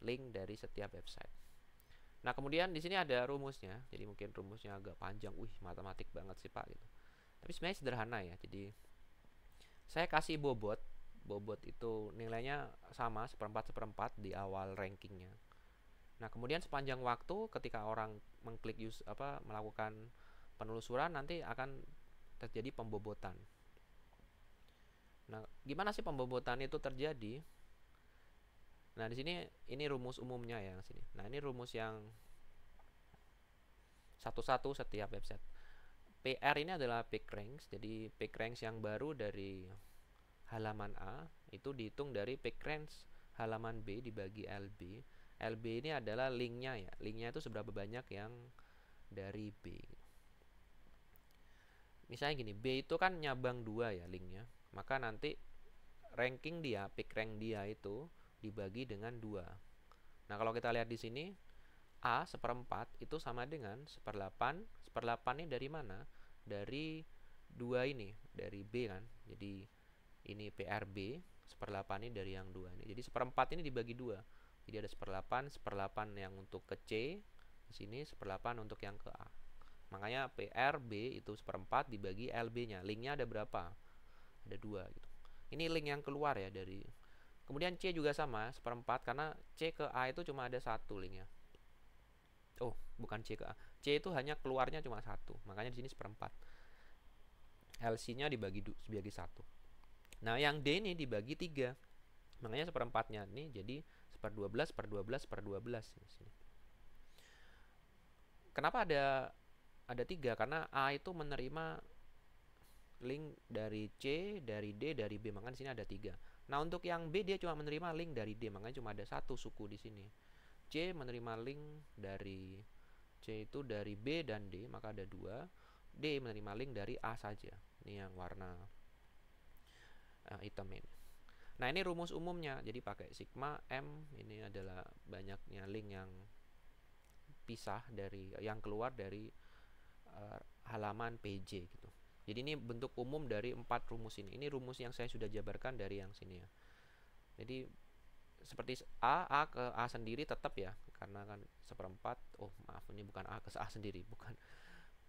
link dari setiap website. Nah, kemudian di sini ada rumusnya, jadi mungkin rumusnya agak panjang, matematik banget sih pak gitu, tapi sebenarnya sederhana ya. Jadi saya kasih bobot itu nilainya sama seperempat seperempat di awal rankingnya. Nah, kemudian sepanjang waktu ketika orang mengklik melakukan penelusuran nanti akan terjadi pembobotan. Nah, gimana sih pembobotan itu terjadi? Nah, di sini ini rumus umumnya ya sini. Nah, ini rumus yang satu-satu setiap website. PR ini adalah page ranks. Jadi page ranks yang baru dari halaman A itu dihitung dari page ranks halaman B dibagi LB. LB ini adalah linknya ya. Linknya itu seberapa banyak yang dari B. Misalnya gini, B itu kan nyabang 2 ya linknya. Maka nanti ranking dia, pick rank dia itu dibagi dengan 2. Nah, kalau kita lihat di sini, A seperempat itu sama dengan seperlapan. Seperlapan ini dari mana? Dari 2 ini, dari B kan. Jadi ini PRB, seperlapan ini dari yang 2 ini. Jadi seperempat ini dibagi 2. Jadi ada seperlapan, seperlapan yang untuk ke C, di sini seperlapan untuk yang ke A. Makanya PRB itu seperempat dibagi LB-nya. Linknya ada berapa? Ada 2 gitu. Ini link yang keluar ya dari. Kemudian C juga sama, seperempat, karena C ke A itu cuma ada 1 linknya. Oh, bukan C ke A. C itu hanya keluarnya cuma 1. Makanya di sini seperempat. LC-nya dibagi 1. Nah, yang D ini dibagi 3. Makanya seperempatnya ini jadi 1/12 per 12 per 12 di sini. Kenapa ada 3? Karena A itu menerima link dari C, dari D, dari B. Makanya di sini ada 3. Nah, untuk yang B dia cuma menerima link dari D, makanya cuma ada 1 suku di sini. C menerima link dari C itu dari B dan D, maka ada 2. D menerima link dari A saja. Ini yang warna hitam ini. Nah, ini rumus umumnya. Jadi pakai sigma M, ini adalah banyaknya link yang pisah dari yang keluar dari halaman PJ gitu. Jadi ini bentuk umum dari 4 rumus ini. Ini rumus yang saya sudah jabarkan dari yang sini ya. Jadi seperti A ke A sendiri tetap ya, karena kan seperempat. Oh maaf, ini bukan A ke A sendiri, bukan.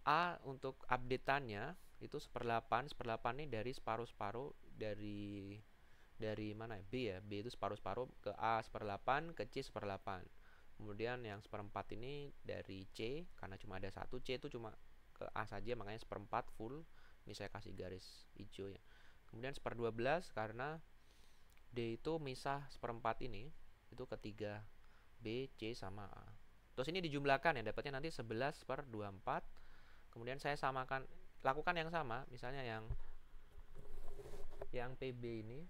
A untuk update-annya itu seperlapan. Seperlapan ini dari separuh-separuh dari mana ya? B ya. B itu separuh-separuh ke A seperlapan, ke C seperlapan. Kemudian yang seperempat ini dari C, karena cuma ada 1. C itu cuma ke A saja, makanya seperempat full. Ini saya kasih garis hijau ya. Kemudian 1/12 karena D itu misah seperempat ini itu ketiga B, C sama A. Terus ini dijumlahkan ya, dapatnya nanti 11/24. Kemudian saya samakan, lakukan yang sama, misalnya yang PB ini,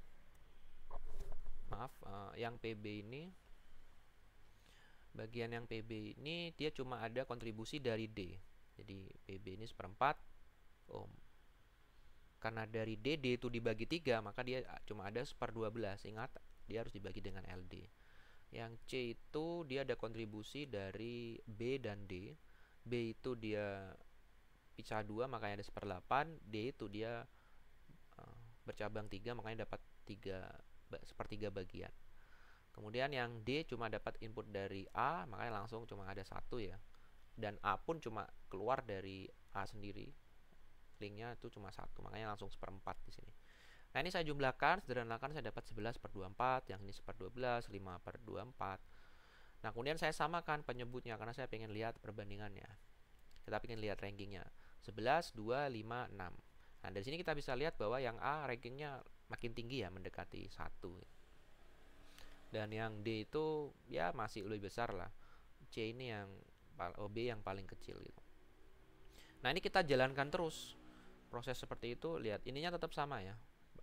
yang PB ini, bagian yang PB ini dia cuma ada kontribusi dari D. Jadi PB ini seperempat. Oh, Karena dari DD itu dibagi 3, maka dia cuma ada 1/12. Ingat, dia harus dibagi dengan LD. Yang C itu dia ada kontribusi dari B dan D. B itu dia pecah 2, makanya ada 1/8. D itu dia bercabang 3, makanya dapat 1/3 bagian. Kemudian yang D cuma dapat input dari A, makanya langsung cuma ada 1 ya. Dan A pun cuma keluar dari A sendiri, linknya itu cuma 1, makanya langsung 1/4 di sini. Nah, ini saya jumlahkan, sederhanakan, saya dapat 11/24, yang ini 1/12, 5/24. Nah, kemudian saya samakan penyebutnya karena saya pengen lihat perbandingannya. Kita pengen lihat rankingnya. 11, 2, 5, 6. Nah, dari sini kita bisa lihat bahwa yang A rankingnya makin tinggi ya, mendekati 1. Dan yang D itu ya masih lebih besar lah. C ini yang B yang paling kecil gitu. Nah, ini kita jalankan terus proses seperti itu. Lihat, ininya tetap sama ya.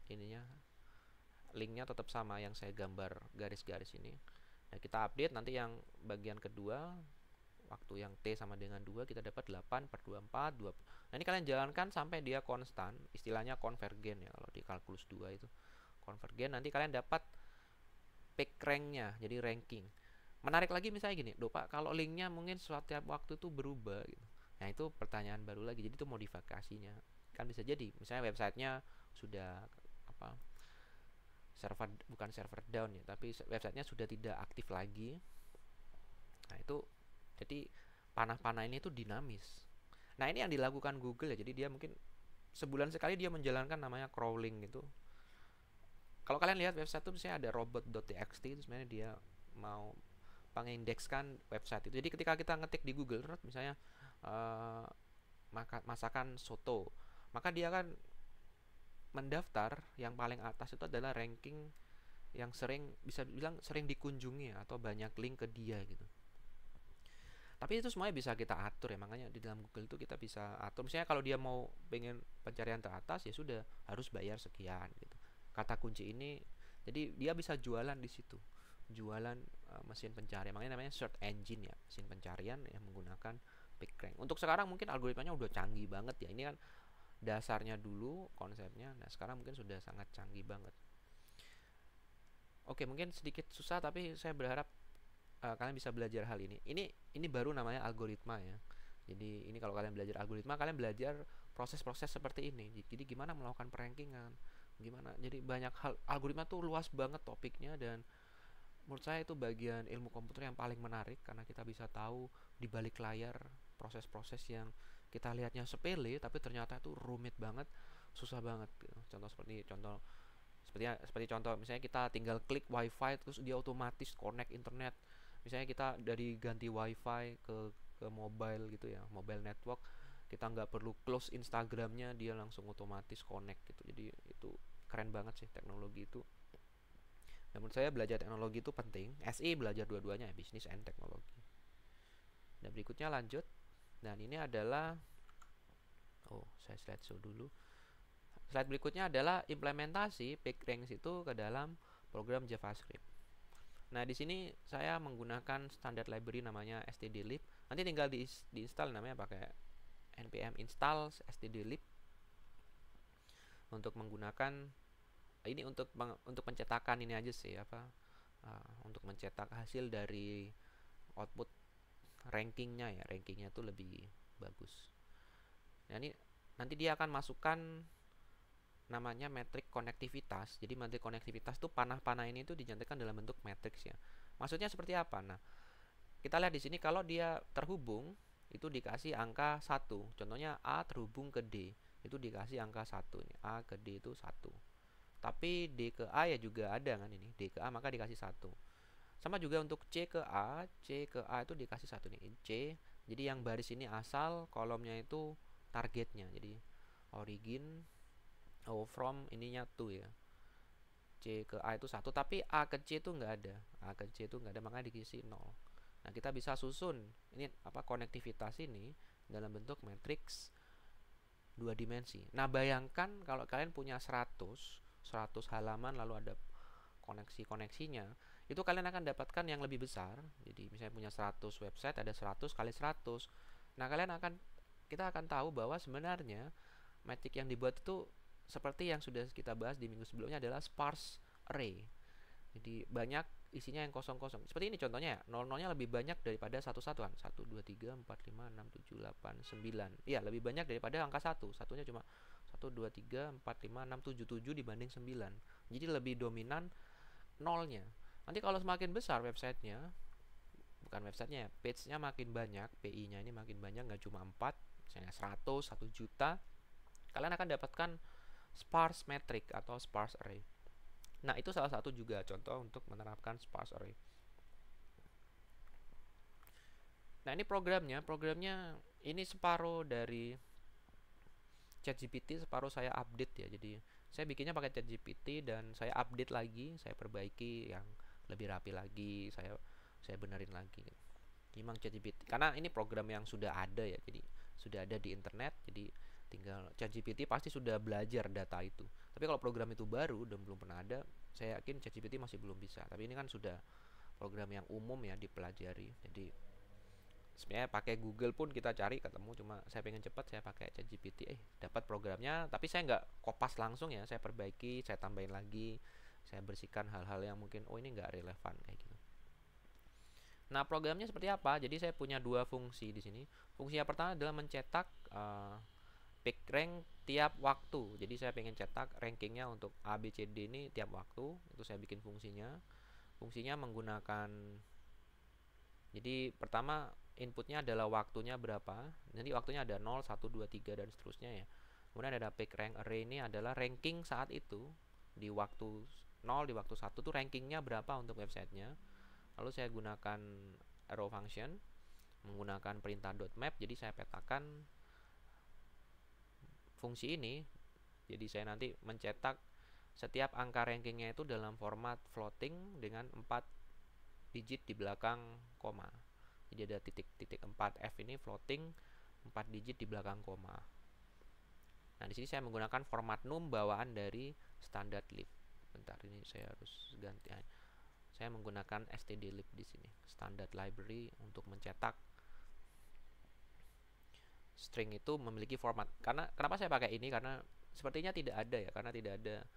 Ininya linknya tetap sama yang saya gambar garis-garis ini. Nah, kita update nanti yang bagian kedua, waktu yang T sama dengan 2, kita dapat 8/24, 2. Nah, ini kalian jalankan sampai dia konstan, istilahnya konvergen ya kalau di kalkulus 2 itu. Konvergen, nanti kalian dapat peak rank-nya, jadi ranking. Menarik lagi misalnya gini, Pak, kalau linknya mungkin setiap waktu itu berubah gitu. Nah, itu pertanyaan baru lagi. Jadi itu modifikasinya. Kan bisa jadi misalnya websitenya sudah bukan server down ya, tapi websitenya sudah tidak aktif lagi. Nah, itu jadi panah-panah ini tuh dinamis. Nah, ini yang dilakukan Google ya. Jadi dia mungkin sebulan sekali dia menjalankan namanya crawling gitu. Kalau kalian lihat website itu misalnya ada robot.txt, itu sebenarnya dia mau mengindekskan website itu. Jadi ketika kita ngetik di Google misalnya masakan soto, maka dia kan mendaftar yang paling atas itu adalah ranking yang bisa bilang sering dikunjungi atau banyak link ke dia gitu. Tapi itu semuanya bisa kita atur ya, makanya di dalam Google itu kita bisa atur. Misalnya kalau dia mau pengen pencarian teratas, ya sudah harus bayar sekian gitu. Kata kunci ini, jadi dia bisa jualan di situ, jualan mesin pencarian. Makanya namanya search engine ya, mesin pencarian yang menggunakan PageRank. Untuk sekarang mungkin algoritmanya udah canggih banget ya. Ini kan dasarnya dulu konsepnya. Nah, sekarang mungkin sudah sangat canggih banget. Oke, mungkin sedikit susah tapi saya berharap kalian bisa belajar hal ini. Ini baru namanya algoritma ya. Jadi ini kalau kalian belajar algoritma, kalian belajar proses-proses seperti ini. Jadi gimana melakukan perankingan, gimana. Jadi banyak hal, algoritma tuh luas banget topiknya, dan menurut saya itu bagian ilmu komputer yang paling menarik karena kita bisa tahu di balik layar proses-proses yang kita lihatnya sepele tapi ternyata itu rumit banget, susah banget. Seperti contoh misalnya kita tinggal klik wifi terus dia otomatis connect internet. Misalnya kita dari ganti wifi ke mobile gitu ya, mobile network, kita nggak perlu close Instagramnya, dia langsung otomatis connect gitu. Jadi itu keren banget sih teknologi itu. Dan menurut saya belajar teknologi itu penting. SI belajar dua-duanya ya, bisnis and teknologi. Dan berikutnya lanjut. Dan ini adalah saya slideshow dulu. Slide berikutnya adalah implementasi PageRank itu ke dalam program JavaScript. Nah, di sini saya menggunakan standar library namanya stdlib. Nanti tinggal diinstal, namanya pakai npm install stdlib untuk menggunakan ini untuk pencetakan ini aja sih untuk mencetak hasil dari output rankingnya ya, rankingnya itu lebih bagus. Nah, ini nanti dia akan masukkan namanya metrik konektivitas. Jadi metrik konektivitas itu panah-panah ini tuh dinyatakan dalam bentuk matriks ya. Maksudnya seperti apa? Nah, kita lihat di sini kalau dia terhubung itu dikasih angka 1. Contohnya A terhubung ke D, itu dikasih angka 1 nih. A ke D itu 1. Tapi D ke A ya juga ada kan ini. D ke A maka dikasih 1. Sama juga untuk C ke A itu dikasih 1 nih. C. Jadi yang baris ini asal, kolomnya itu targetnya. Jadi origin from ininya tuh ya, C ke A itu 1, tapi A ke C itu nggak ada. A ke C itu nggak ada, makanya diisi 0. Nah, kita bisa susun ini konektivitas ini dalam bentuk matriks 2 dimensi. Nah, bayangkan kalau kalian punya 100 halaman lalu ada koneksinya, itu kalian akan dapatkan yang lebih besar. Jadi misalnya punya 100 website, ada 100 kali 100. Nah, kita akan tahu bahwa sebenarnya matrik yang dibuat itu seperti yang sudah kita bahas di minggu sebelumnya adalah sparse array. Jadi banyak isinya yang kosong-kosong. Seperti ini contohnya ya, 00-nya lebih banyak daripada satu-satuan. 1, 2, 3, 4, 5, 6, 7, 8, 9. Iya, lebih banyak daripada angka 1. Satunya cuma 1, 2, 3, 4, 5, 6, 7, 7 dibanding 9. Jadi lebih dominan nolnya. Nanti kalau semakin besar websitenya, bukan websitenya ya, page-nya makin banyak, PI-nya ini makin banyak, nggak cuma 4, misalnya 100, 1 juta, kalian akan dapatkan sparse metric atau sparse array. Nah, itu salah satu juga contoh untuk menerapkan sparse array. Nah, ini programnya ini separuh dari ChatGPT, separuh saya update ya. Jadi saya bikinnya pakai ChatGPT dan saya update lagi, saya perbaiki yang lebih rapi lagi, saya benerin lagi. Memang ChatGPT karena ini program yang sudah ada ya, jadi sudah ada di internet, jadi tinggal ChatGPT pasti sudah belajar data itu. Tapi kalau program itu baru dan belum pernah ada, saya yakin ChatGPT masih belum bisa. Tapi ini kan sudah program yang umum ya dipelajari. Jadi sebenarnya pakai Google pun kita cari ketemu, cuma saya pengen cepat saya pakai ChatGPT, dapat programnya, tapi saya nggak kopas langsung ya, saya perbaiki, saya tambahin lagi, saya bersihkan hal-hal yang mungkin ini nggak relevan kayak gitu. Nah, programnya seperti apa? Jadi saya punya dua fungsi di sini. Fungsi yang pertama adalah mencetak pick rank tiap waktu. Jadi saya pengen cetak rankingnya untuk A, B, C, D ini tiap waktu. Itu saya bikin fungsinya. Fungsinya menggunakan, jadi pertama inputnya adalah waktunya berapa. Nanti waktunya ada 0, 1, 2, 3 dan seterusnya ya. Kemudian ada pick rank array, ini adalah ranking saat itu. Di waktu 0, di waktu 1 tuh rankingnya berapa untuk websitenya. Lalu saya gunakan arrow function, menggunakan perintah .map. Jadi saya petakan fungsi ini. Jadi saya nanti mencetak setiap angka rankingnya itu dalam format floating dengan 4 digit di belakang koma. Jadi ada titik 4F ini floating, 4 digit di belakang koma. Nah, di sini saya menggunakan format num bawaan dari standard lib. Bentar, ini saya harus ganti. Saya menggunakan stdlib di sini, standard library, untuk mencetak string itu memiliki format. Karena kenapa saya pakai ini? Karena sepertinya tidak ada ya, karena tidak ada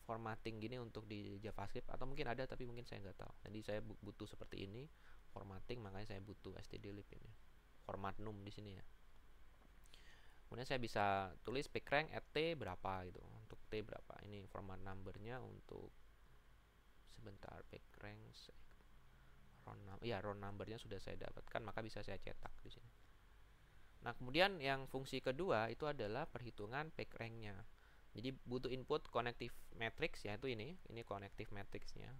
formatting gini untuk di JavaScript, atau mungkin ada tapi mungkin saya nggak tahu. Jadi saya butuh seperti ini formatting, makanya saya butuh stdlib ini, format num di sini ya. Kemudian saya bisa tulis pick rank at t berapa gitu, untuk t berapa. Ini format numbernya untuk sebentar, pick rank round numbernya sudah saya dapatkan, maka bisa saya cetak di sini. Nah, kemudian yang fungsi kedua itu adalah perhitungan pick ranknya. Jadi butuh input connective matrix, yaitu ini connective matrixnya.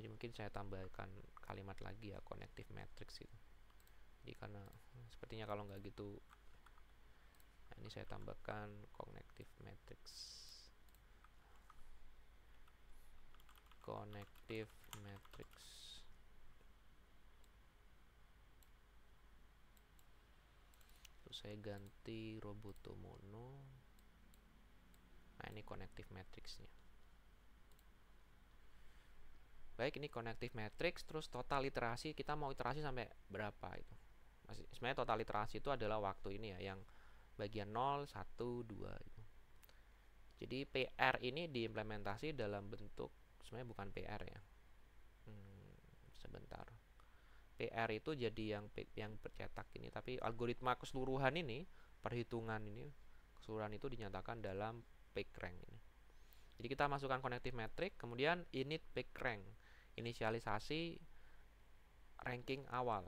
Jadi mungkin saya tambahkan kalimat lagi ya, connective matrix gitu. Jadi karena sepertinya kalau nggak gitu, nah ini saya tambahkan connective matrix, connective matrix. Terus saya ganti robotomono. Nah, ini connective matrixnya. Baik, ini connective matrix. Terus total iterasi, kita mau iterasi sampai berapa itu. Sebenarnya total iterasi itu adalah waktu ini ya, yang bagian 0, 1, 2 itu. Jadi PR ini diimplementasi dalam bentuk, sebenarnya bukan PR ya. Sebentar. PR itu jadi yang tercetak ini, tapi algoritma keseluruhan ini, perhitungan ini, keseluruhan itu dinyatakan dalam pick rank ini. Jadi kita masukkan connective matrix, kemudian init pick rank, inisialisasi ranking awal.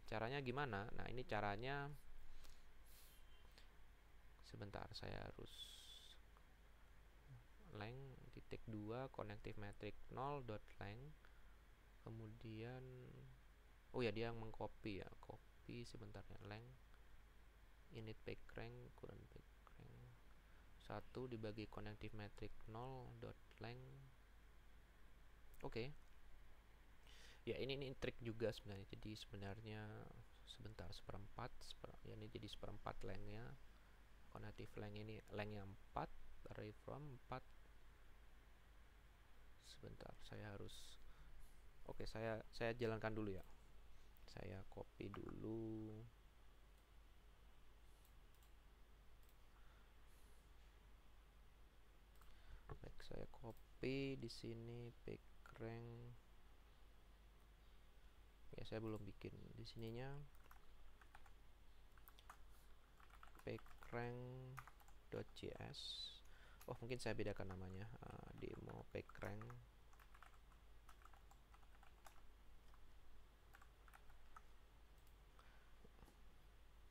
Caranya gimana? Nah, ini caranya, sebentar, saya harus length titik 2 connective matrix 0 dot length. Kemudian oh ya, dia yang mengcopy ya, copy sebentar ya, length init pick rank kurang pick rank 1 dibagi connective matrix 0 dot length. Oke. Ya, ini trik juga sebenarnya. Jadi sebenarnya sebentar, seperempat ya, ini jadi seperempat lengthnya. Connective length ini lengthnya 4, array from 4. Sebentar, saya harus, oke, saya jalankan dulu ya. Saya copy dulu. Baik, saya copy di sini packrang. Ya, saya belum bikin di sininya packrang.js. Oh, mungkin saya bedakan namanya, demo packrang.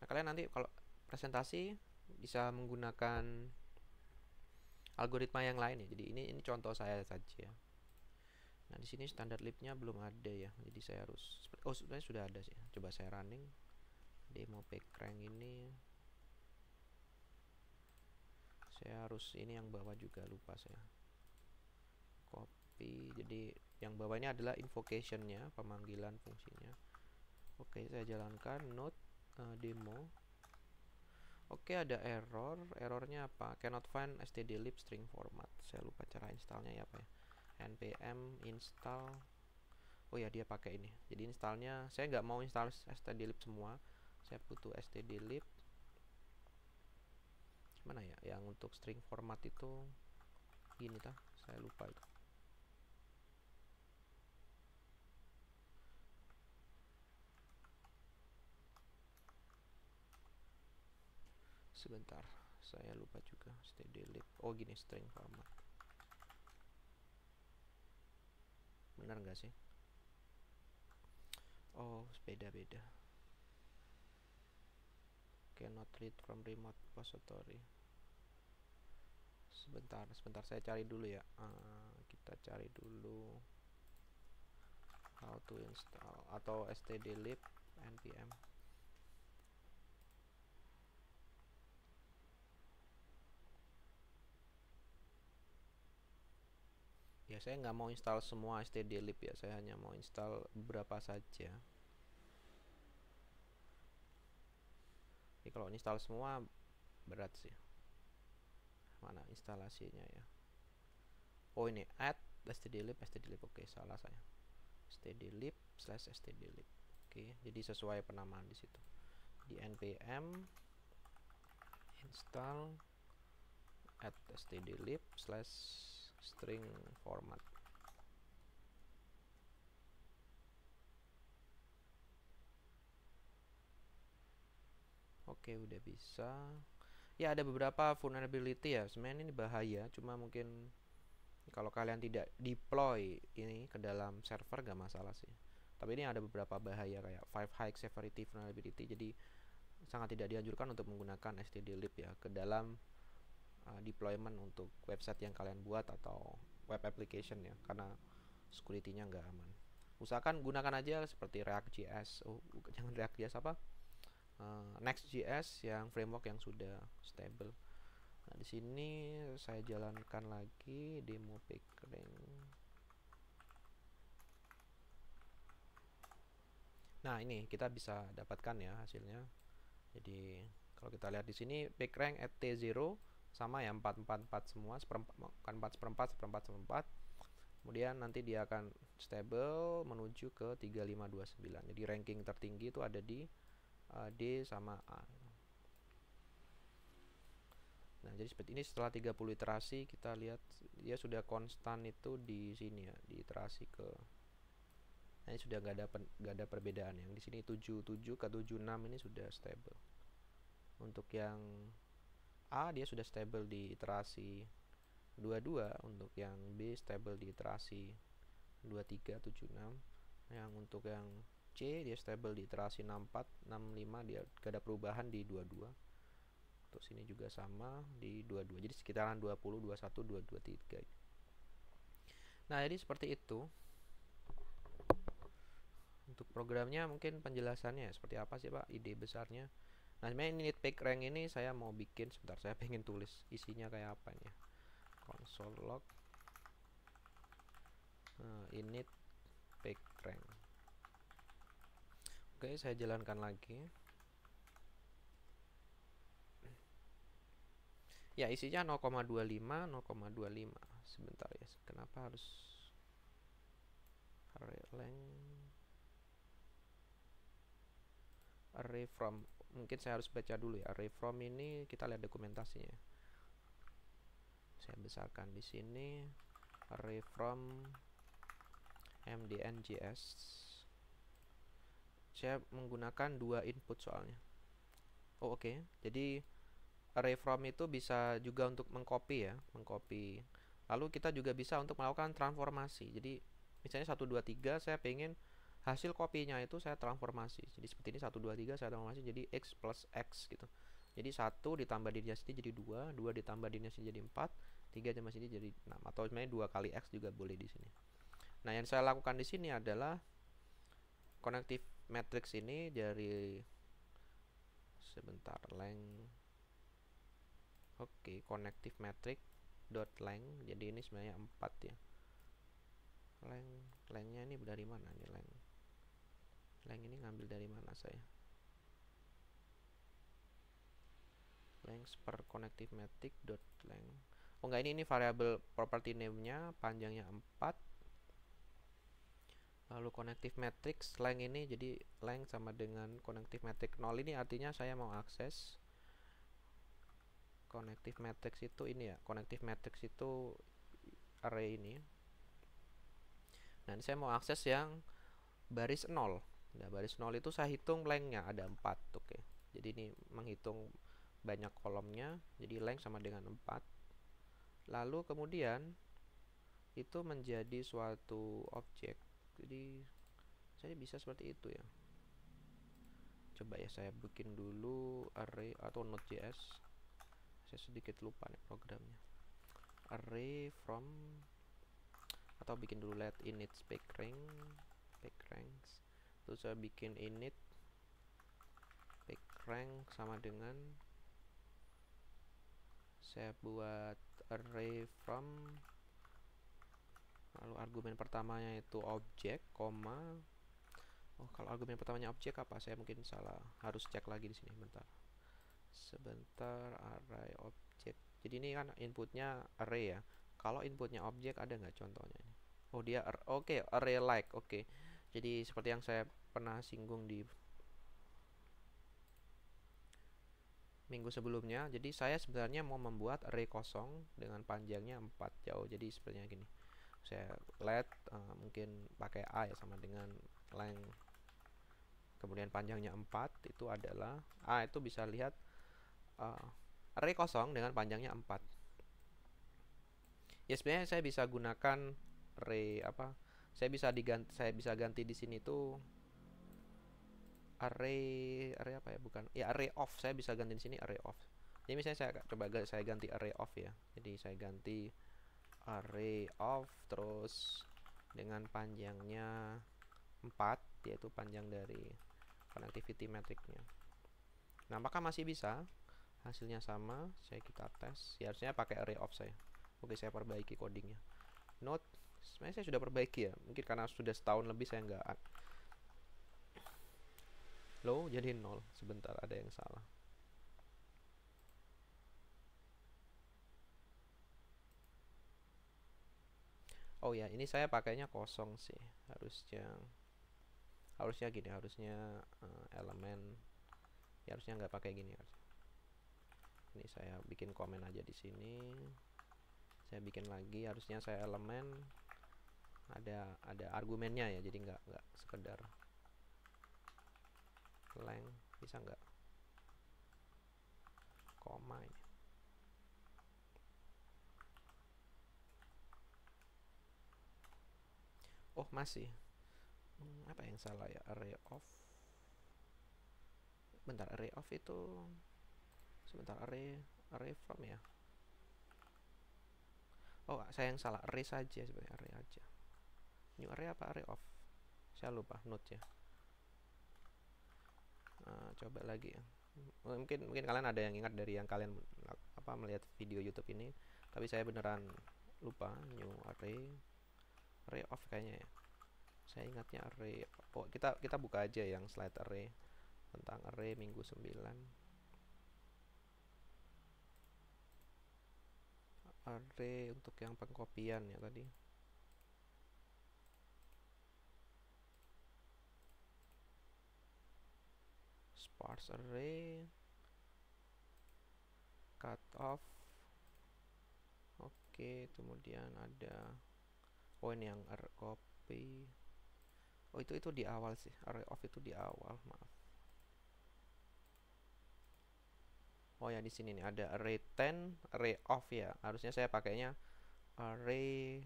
Nah, kalian nanti kalau presentasi bisa menggunakan algoritma yang lain ya. Jadi ini contoh saya saja. Nah, di sini standar libnya belum ada ya. Jadi saya harus, oh sebenarnya sudah ada sih. Coba saya running demo packrang ini. Saya harus ini yang bawah juga, lupa saya. Copy. Jadi yang bawah ini adalah invocation-nya, pemanggilan fungsinya. Oke, saya jalankan node demo. Oke, ada error. Errornya apa? Cannot find stdlib string format. Saya lupa cara installnya ya, apa ya? npm install. Oh ya, dia pakai ini. Jadi installnya saya nggak mau install stdlib semua. Saya butuh stdlib. Mana ya? Yang untuk string format itu gini tah? Saya lupa itu. Sebentar, saya lupa juga stdlib. Oh gini, string format. Benar nggak sih? Oh, beda-beda. Cannot read from remote repository. Sebentar saya cari dulu ya. Kita cari dulu how to install atau stdlib npm. Ya, saya nggak mau install semua stdlib ya, saya hanya mau install beberapa saja. Jadi kalau install semua berat sih. Mana instalasinya ya? Oh ini add stdlib. Oke, salah saya. stdlib/stdlib. Oke, jadi sesuai penamaan di situ. Di npm install add stdlib/string format. Oke, udah bisa. Ya, ada beberapa vulnerability ya. Sebenarnya ini bahaya, cuma mungkin kalau kalian tidak deploy ini ke dalam server gak masalah sih. Tapi ini ada beberapa bahaya kayak 5 high severity vulnerability. Jadi sangat tidak dianjurkan untuk menggunakan stdlib ya ke dalam deployment untuk website yang kalian buat atau web application ya, karena security-nya nggak aman. Usahakan gunakan aja seperti React.js. Oh, jangan React.js, apa? Next.js yang framework yang sudah stable. Nah, di sini saya jalankan lagi demo packrang. Nah, ini kita bisa dapatkan ya hasilnya. Jadi kalau kita lihat di sini packrang at T0 sama ya, 444 semua, kan 4 seperempat seperempat seperempat. Kemudian nanti dia akan stable menuju ke 3529. Jadi ranking tertinggi itu ada di D sama A. Nah, jadi seperti ini setelah 30 iterasi kita lihat dia sudah konstan itu di sini ya, di iterasi ke. Nah, ini sudah nggak ada perbedaan. Yang di sini 77 ke 76 ini sudah stable. Untuk yang A dia sudah stable di iterasi 22, untuk yang B stable di iterasi 2376. Yang untuk yang C dia stable di iterasi 64, 65, dia gak ada perubahan di 22. Untuk sini juga sama di 22. Jadi sekitaran 20, 21, 22, 23. Nah, jadi seperti itu. Untuk programnya mungkin penjelasannya seperti apa sih, Pak? Ide besarnya. Nah, sebenarnya init packrang ini saya mau bikin, sebentar saya pengen tulis isinya kayak apa nih. Console log init packrang. Oke, saya jalankan lagi. Ya, isinya 0,25 0,25. Sebentar ya, kenapa harus array length array from. Mungkin saya harus baca dulu ya. Array from ini kita lihat dokumentasinya. Saya besarkan di sini array from mdn.js. Saya menggunakan 2 input soalnya. Oke. Jadi array from itu bisa juga untuk mengcopy ya, mengcopy. Lalu kita juga bisa untuk melakukan transformasi. Jadi misalnya 1 2 3 saya pengen hasil kopinya itu saya transformasi. Jadi seperti ini 1 2 3 saya transformasi jadi x plus x gitu. Jadi 1 ditambah dirinya sendiri jadi 2, 2 ditambah dirinya sendiri jadi 4, 3 ditambah sini jadi 6, atau sebenarnya 2 kali x juga boleh di sini. Nah, yang saya lakukan di sini adalah connective matrix ini dari sebentar length. Oke, connective matrix dot length. Jadi ini sebenarnya 4 ya. Lengthnya ini dari mana nih length? Length ini ngambil dari mana saya? Length per connective matrix dot length. Oh enggak, ini variable property name-nya panjangnya 4. Lalu connective matrix length ini jadi length sama dengan connective matrix 0. Ini artinya saya mau akses connective matrix itu ini ya. Connective matrix itu array ini. Nah, ini saya mau akses yang baris 0. Nah, baris 0 itu saya hitung length-nya ada 4. Oke. Jadi ini menghitung banyak kolomnya. Jadi length sama dengan 4. Lalu kemudian itu menjadi suatu objek. Jadi saya bisa seperti itu ya. Coba ya saya bikin dulu array atau node.js. Saya sedikit lupa nih programnya. Array from, atau bikin dulu let init packranks. Terus saya bikin init packrank sama dengan saya buat array from, lalu argumen pertamanya itu objek, koma. Oh, kalau argumen pertamanya objek apa? Saya mungkin salah. Harus cek lagi di sini bentar. Sebentar, array objek. Jadi ini kan inputnya array ya. Kalau inputnya objek ada nggak contohnya ini? Oh, dia oke, array like. Oke. Jadi seperti yang saya pernah singgung di minggu sebelumnya. Jadi saya sebenarnya mau membuat array kosong dengan panjangnya 4 jauh. Jadi sepertinya gini. Saya let mungkin pakai a ya, sama dengan length. Kemudian panjangnya 4 itu adalah a, itu bisa lihat array kosong dengan panjangnya 4. Ya sebenarnya saya bisa gunakan array apa? Saya bisa ganti di sini tuh array apa ya, bukan ya, array of. Saya bisa ganti di sini array of. Jadi misalnya saya ganti array of ya. Jadi saya ganti array of terus dengan panjangnya 4, yaitu panjang dari connectivity matrix-nya. Nah, apakah masih bisa? Hasilnya sama. Kita tes. Ya harusnya pakai array of saya. Oke, saya perbaiki codingnya. Note, sebenarnya saya sudah perbaiki ya. Mungkin karena sudah setahun lebih saya nggak low jadi 0. Sebentar, ada yang salah. Oh ya, ini saya pakainya kosong sih. Harusnya gini, harusnya elemen ya, harusnya nggak pakai gini. Ini saya bikin komen aja di sini. Saya bikin lagi, harusnya saya elemen ada argumennya ya, jadi nggak sekedar length. Bisa nggak koma ini? Oh masih. Apa yang salah ya? Array of. Bentar, array of itu sebentar, array from ya. Oh, saya yang salah, array saja sebenarnya, array aja. New array apa array of? Saya lupa, node ya. Coba lagi ya. Mungkin kalian ada yang ingat dari yang kalian melihat video YouTube ini, tapi saya beneran lupa. New array of kayaknya ya. Saya ingatnya array. Oh, kita buka aja yang slide array, tentang array minggu 9. Array untuk yang pengkopian ya tadi. Sparse array, cut off. kemudian ada ini yang copy. Itu di awal sih, array of itu di awal, maaf. Ya di sini nih ada array 10, array of ya. Harusnya saya pakainya array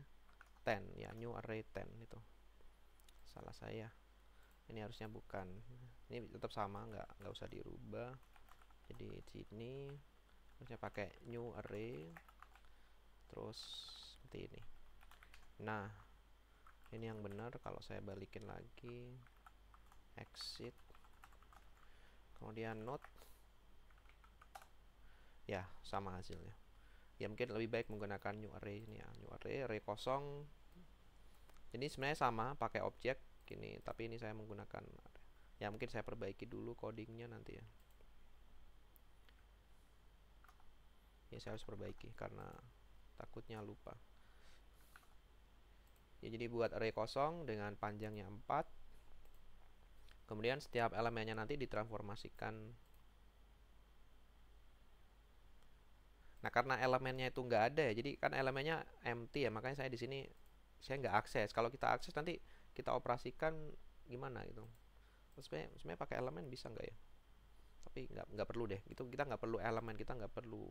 10 ya, new array 10 itu. Salah saya. Ini harusnya bukan. Ini tetap sama, nggak usah dirubah. Jadi di sini harusnya pakai new array terus seperti ini. Nah, ini yang benar. Kalau saya balikin lagi, exit, kemudian note, ya sama hasilnya. Ya mungkin lebih baik menggunakan new array ini ya, new array kosong. Ini sebenarnya sama, pakai objek ini, tapi ini saya menggunakan ya, mungkin saya perbaiki dulu codingnya nanti ya. Saya harus perbaiki karena takutnya lupa. Ya, jadi buat array kosong dengan panjangnya 4. Kemudian setiap elemennya nanti ditransformasikan. Nah, karena elemennya itu nggak ada ya, jadi kan elemennya empty ya, makanya saya di sini saya nggak akses. Kalau kita akses nanti kita operasikan gimana gitu. Sebenarnya pakai elemen bisa nggak ya? Tapi nggak perlu deh. Itu kita nggak perlu elemen, kita nggak perlu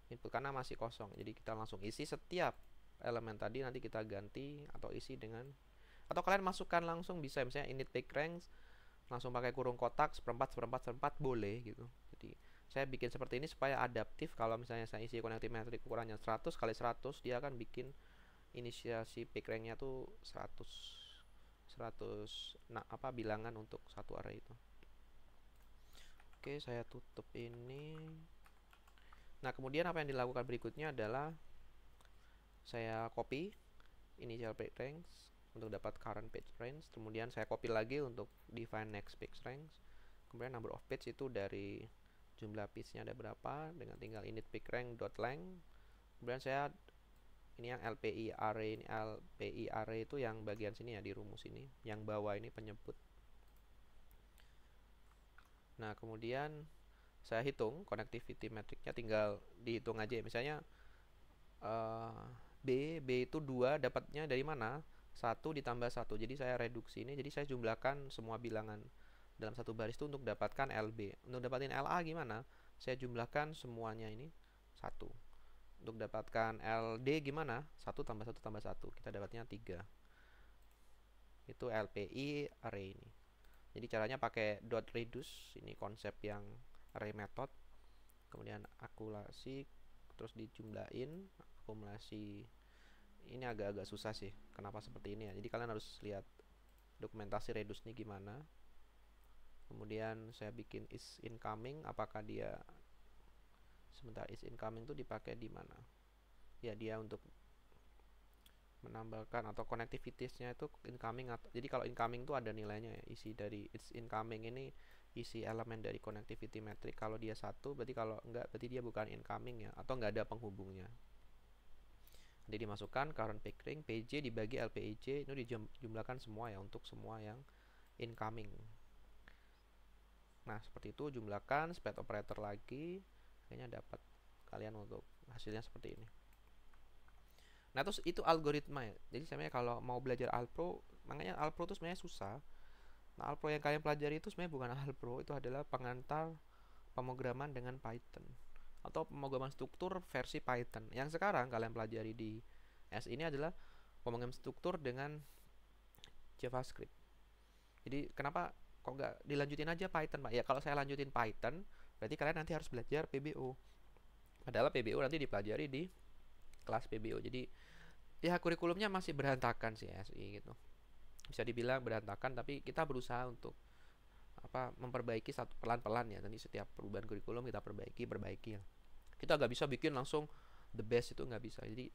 input karena masih kosong. Jadi kita langsung isi setiap elemen tadi, nanti kita ganti atau isi dengan, atau kalian masukkan langsung bisa, misalnya init pick range langsung pakai kurung kotak seperempat boleh gitu. Jadi saya bikin seperti ini supaya adaptif. Kalau misalnya saya isi connective metric ukurannya 100 kali 100, dia akan bikin inisiasi pick range nya tuh 100 bilangan untuk satu array itu. Oke, saya tutup ini. Nah, kemudian apa yang dilakukan berikutnya adalah saya copy initial page range untuk dapat current page range. Kemudian saya copy lagi untuk define next page range. Kemudian number of page itu dari jumlah page-nya ada berapa, dengan tinggal init pick range dot length. Kemudian saya ini yang LPI array itu yang bagian sini ya, di rumus ini. Yang bawah ini penyebut. Nah, kemudian saya hitung connectivity metricnya, tinggal dihitung aja. Misalnya B itu 2, dapatnya dari mana? 1 ditambah 1. Jadi saya reduksi ini, jadi saya jumlahkan semua bilangan dalam satu baris itu untuk dapatkan LB. Untuk dapatin LA gimana? Saya jumlahkan semuanya ini 1. Untuk dapatkan LD gimana? 1 tambah 1 tambah 1. Kita dapatnya 3. Itu LPI array ini. Jadi caranya pakai dot reduce, ini konsep yang array method. Kemudian akumulasi, terus dijumlahin, akumulasi. Ini agak-agak susah sih, kenapa seperti ini ya. Jadi kalian harus lihat dokumentasi reduce ini gimana. Kemudian saya bikin is incoming, apakah dia sebentar, is incoming itu dipakai di mana? Ya, dia untuk menambahkan atau connectivities-nya itu incoming, atau jadi kalau incoming itu ada nilainya ya, isi dari it's incoming ini isi elemen dari connectivity metric. Kalau dia 1 berarti, kalau enggak berarti dia bukan incoming ya, atau enggak ada penghubungnya. Jadi dimasukkan current pick ring PJ dibagi LPIJ, itu dijumlahkan semua ya, untuk semua yang incoming. Nah, seperti itu, jumlahkan split operator lagi, kayaknya dapat kalian untuk hasilnya seperti ini. Nah, terus itu algoritma ya. Jadi sebenarnya kalau mau belajar Alpro, makanya Alpro itu sebenarnya susah. Nah, Alpro yang kalian pelajari itu sebenarnya bukan Alpro, itu adalah pengantar pemrograman dengan Python atau pemrograman struktur versi Python. Yang sekarang kalian pelajari di S ini adalah pemrograman struktur dengan JavaScript. Jadi kenapa kok nggak dilanjutin aja Python, Pak? Ya kalau saya lanjutin Python, berarti kalian nanti harus belajar PBO. Padahal PBO nanti dipelajari di kelas PBO. Jadi ya kurikulumnya masih berantakan sih SI gitu. Bisa dibilang berantakan, tapi kita berusaha untuk memperbaiki satu pelan-pelan ya. Nanti setiap perubahan kurikulum kita perbaiki ya. Kita nggak bisa bikin langsung the best, itu nggak bisa. Jadi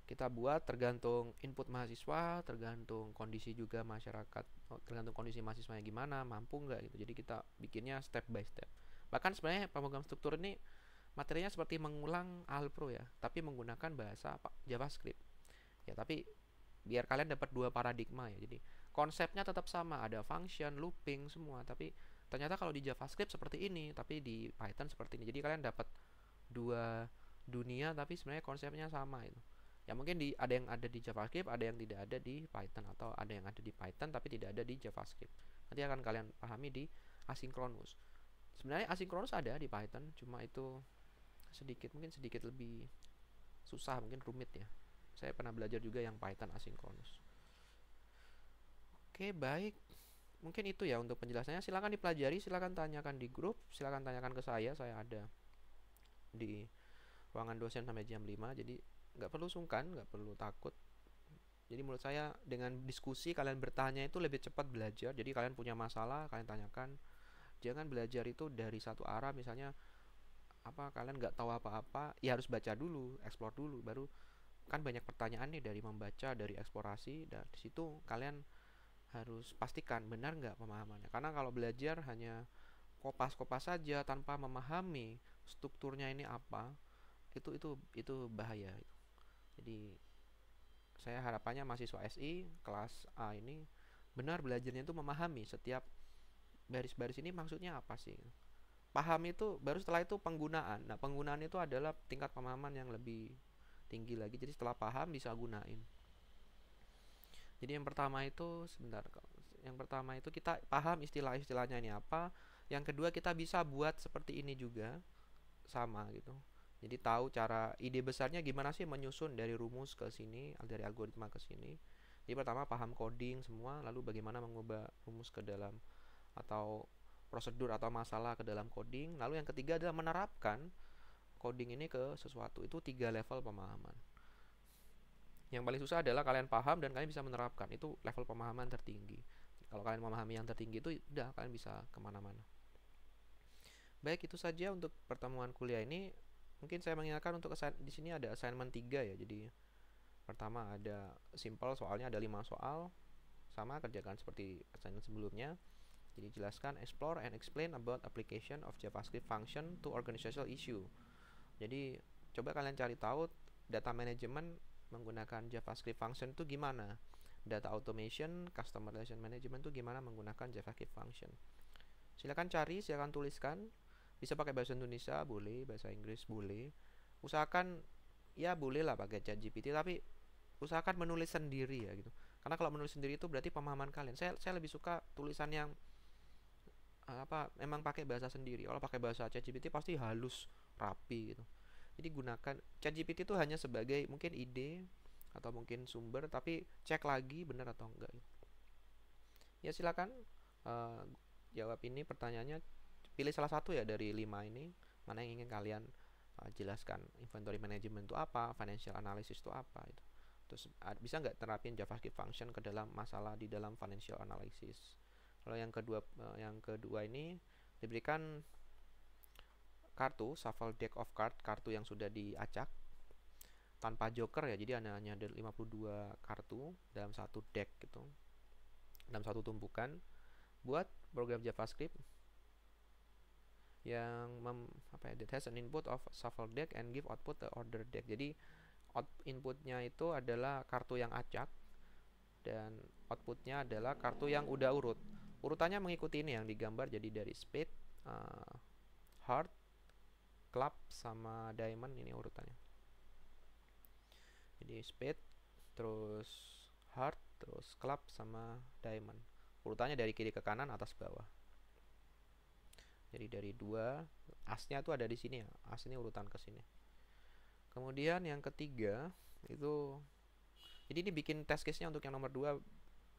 kita buat tergantung input mahasiswa, tergantung kondisi juga masyarakat, tergantung kondisi mahasiswanya gimana, mampu nggak gitu. Jadi kita bikinnya step by step. Bahkan sebenarnya pemrograman struktur ini materinya seperti mengulang Alpro ya, tapi menggunakan bahasa JavaScript ya. Tapi biar kalian dapat dua paradigma ya. Jadi konsepnya tetap sama, ada function, looping semua, tapi ternyata kalau di JavaScript seperti ini, tapi di Python seperti ini. Jadi kalian dapat dua dunia tapi sebenarnya konsepnya sama itu. Ya mungkin ada yang ada di JavaScript, ada yang tidak ada di Python, atau ada yang ada di Python tapi tidak ada di JavaScript. Nanti akan kalian pahami di asinkronus. Sebenarnya asinkronus ada di Python, cuma itu mungkin sedikit lebih susah, mungkin rumit ya. Saya pernah belajar juga yang Python asinkronus. Oke, baik. Mungkin itu ya untuk penjelasannya. Silakan dipelajari, silakan tanyakan di grup, silakan tanyakan ke saya. Saya ada di ruangan dosen sampai jam 5. Jadi nggak perlu sungkan, nggak perlu takut. Jadi menurut saya dengan diskusi kalian bertanya itu lebih cepat belajar. Jadi kalian punya masalah, kalian tanyakan. Jangan belajar itu dari satu arah, misalnya kalian nggak tahu apa-apa, ya harus baca dulu, explore dulu, baru kan banyak pertanyaan nih dari membaca, dari eksplorasi, dan di situ kalian harus pastikan benar nggak pemahamannya. Karena kalau belajar hanya kopas-kopas saja tanpa memahami strukturnya ini apa, itu bahaya. Jadi saya harapannya mahasiswa SI kelas A ini benar belajarnya itu memahami setiap baris-baris ini maksudnya apa sih. Paham itu baru setelah itu penggunaan. Nah, penggunaan itu adalah tingkat pemahaman yang lebih tinggi lagi. Jadi setelah paham bisa gunain. Jadi yang pertama itu kita paham istilah-istilahnya ini apa. Yang kedua kita bisa buat seperti ini juga sama gitu. Jadi tahu ide besarnya gimana sih menyusun dari rumus ke sini, dari algoritma ke sini. Jadi pertama paham coding semua, lalu bagaimana mengubah rumus ke dalam atau prosedur atau masalah ke dalam coding. Lalu yang ketiga adalah menerapkan coding ini ke sesuatu. Itu 3 level pemahaman. Yang paling susah adalah kalian paham dan kalian bisa menerapkan. Itu level pemahaman tertinggi. Kalau kalian memahami yang tertinggi itu udah kalian bisa kemana-mana. Baik, itu saja untuk pertemuan kuliah ini. Mungkin saya mengingatkan untuk di sini ada assignment 3 ya. Jadi pertama ada simple, soalnya ada 5 soal. Sama, kerjakan seperti assignment sebelumnya. Jadi jelaskan, explore and explain about application of JavaScript function to organizational issue. Jadi coba kalian cari tahu data management menggunakan JavaScript function itu gimana. Data automation, customer relation management itu gimana menggunakan JavaScript function. Silakan cari, silakan tuliskan. Bisa pakai bahasa Indonesia boleh, bahasa Inggris boleh. Usahakan ya boleh lah pakai ChatGPT, tapi usahakan menulis sendiri ya gitu. Karena kalau menulis sendiri itu berarti pemahaman kalian. Saya lebih suka tulisan yang memang pakai bahasa sendiri. Kalau pakai bahasa ChatGPT pasti halus, rapi gitu. Jadi gunakan ChatGPT itu hanya sebagai mungkin ide atau mungkin sumber, tapi cek lagi benar atau enggak. Ya silakan jawab ini pertanyaannya. Pilih salah satu ya dari 5 ini, mana yang ingin kalian jelaskan. Inventory management itu apa, financial analysis itu apa itu. Terus bisa nggak terapin JavaScript function ke dalam masalah di dalam financial analysis. Kalau yang kedua ini diberikan kartu shuffle deck of card, kartu yang sudah diacak tanpa joker ya. Jadi hanya ada 52 kartu dalam satu deck gitu, dalam satu tumpukan. Buat program JavaScript yang that has an input of shuffle deck and give output the order deck. Jadi inputnya itu adalah kartu yang acak dan outputnya adalah kartu yang udah urut. Urutannya mengikuti ini yang digambar, jadi dari spade, heart, club, sama diamond, ini urutannya. Jadi spade, terus heart, terus club, sama diamond. Urutannya dari kiri ke kanan, atas bawah. Jadi dari 2, asnya itu ada di sini ya. As ini urutan ke sini. Kemudian yang ketiga itu, jadi ini bikin test case-nya untuk yang nomor 2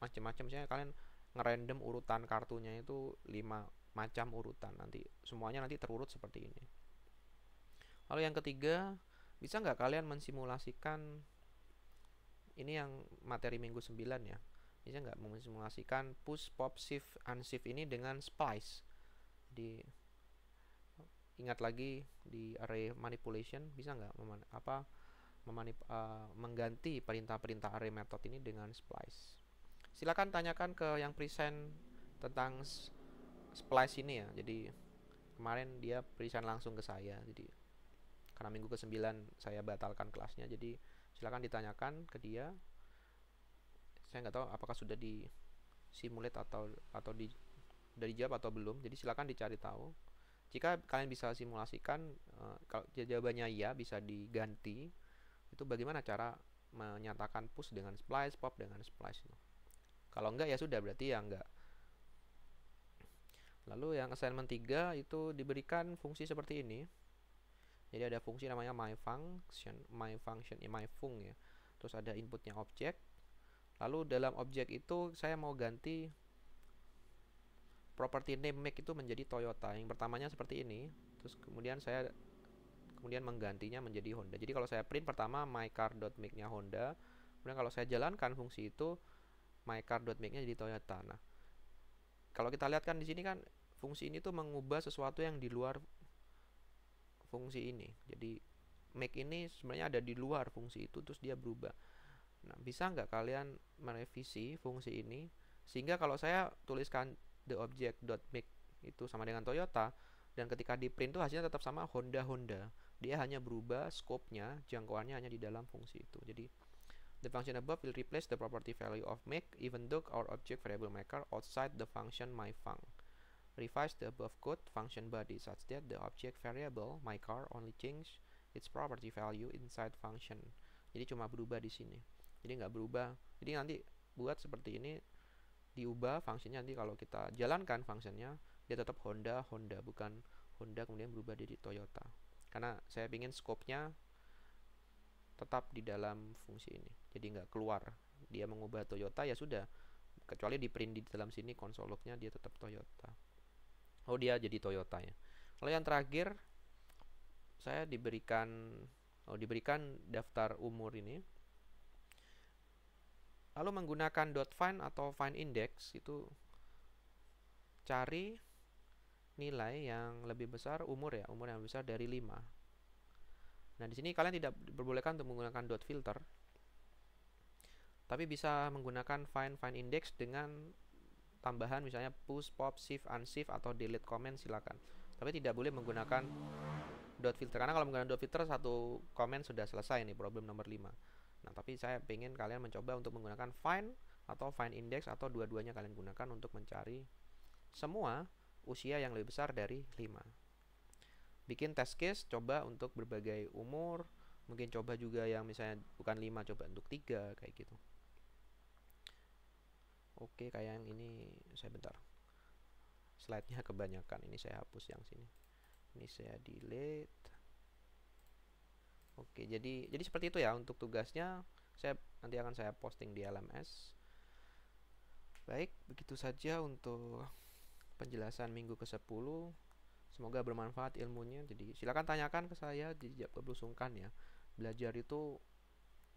macam-macam. Misalnya kalian ngerandom urutan kartunya itu 5 macam urutan, nanti semuanya nanti terurut seperti ini. Lalu yang ketiga, bisa nggak kalian mensimulasikan ini yang materi minggu 9 ya, bisa nggak mensimulasikan push, pop, shift, unshift ini dengan splice. Jadi ingat lagi di array manipulation, bisa nggak mengganti perintah-perintah array method ini dengan splice. Silakan tanyakan ke yang present tentang splice ini ya. Jadi kemarin dia present langsung ke saya. Jadi karena minggu ke-9 saya batalkan kelasnya, jadi silakan ditanyakan ke dia. Saya nggak tahu apakah sudah di simulate atau sudah dijawab atau belum. Jadi silakan dicari tahu. Jika kalian bisa simulasikan, kalau jawabannya ya bisa diganti, itu bagaimana cara menyatakan push dengan splice, pop dengan splice. Kalau enggak ya sudah, berarti ya enggak. Lalu yang assignment 3 itu diberikan fungsi seperti ini. Jadi ada fungsi namanya myfunction, myfung ya. Terus ada inputnya objek. Lalu dalam objek itu saya mau ganti property name make itu menjadi Toyota. Yang pertamanya seperti ini. Terus kemudian saya menggantinya menjadi Honda. Jadi kalau saya print pertama mycar.make-nya Honda. Kemudian kalau saya jalankan fungsi itu mycar.make-nya jadi Toyota. Nah, kalau kita lihat kan di sini kan fungsi ini tuh mengubah sesuatu yang di luar fungsi ini. Jadi make ini sebenarnya ada di luar fungsi itu, terus dia berubah. Nah, bisa nggak kalian merevisi fungsi ini sehingga kalau saya tuliskan the object.make itu sama dengan Toyota, dan ketika di print tuh hasilnya tetap sama Honda, dia hanya berubah scope-nya, jangkauannya hanya di dalam fungsi itu. Jadi the function above will replace the property value of make even though our object variable maker outside the function myfung. Revise the above code function body such that the object variable mycar only change its property value inside function. Jadi cuma berubah di sini. Jadi nggak berubah. Jadi nanti buat seperti ini, diubah fungsinya, nanti kalau kita jalankan fungsinya dia tetap Honda, bukan Honda kemudian berubah jadi Toyota. Karena saya ingin scope-nya tetap di dalam fungsi ini. Jadi nggak keluar. Dia mengubah Toyota ya sudah. Kecuali di print di dalam sini console log-nya dia tetap Toyota. Oh, dia jadi Toyota ya. Lalu yang terakhir saya diberikan daftar umur ini. Lalu menggunakan .find atau find index itu cari nilai yang lebih besar umur ya, umur yang lebih besar dari 5. Nah, di sini kalian tidak diperbolehkan untuk menggunakan .filter. Tapi bisa menggunakan find index dengan tambahan misalnya push, pop, shift, unshift atau delete comment silakan. Tapi tidak boleh menggunakan .filter karena kalau menggunakan .filter satu komen sudah selesai nih, problem nomor 5. Nah, tapi saya pengen kalian mencoba untuk menggunakan find atau find index atau dua-duanya kalian gunakan untuk mencari semua usia yang lebih besar dari 5. Bikin test case, coba untuk berbagai umur, mungkin coba juga yang misalnya bukan 5, coba untuk 3, kayak gitu. Oke, kayak yang ini, saya bentar. Slide-nya kebanyakan, ini saya hapus yang sini. Ini saya delete. Oke, jadi seperti itu ya untuk tugasnya. Nanti akan saya posting di LMS. Baik, begitu saja untuk penjelasan minggu ke-10. Semoga bermanfaat ilmunya. Jadi silakan tanyakan ke saya, jadi jangan perlu sungkan ya. Belajar itu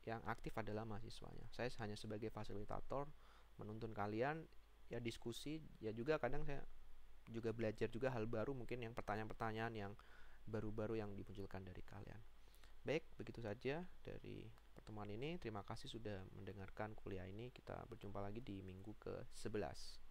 yang aktif adalah mahasiswanya. Saya hanya sebagai fasilitator menuntun kalian ya, diskusi ya, juga kadang saya juga belajar juga hal baru, mungkin yang pertanyaan-pertanyaan yang baru-baru yang dimunculkan dari kalian. Baik, begitu saja dari pertemuan ini. Terima kasih sudah mendengarkan kuliah ini. Kita berjumpa lagi di minggu ke-11.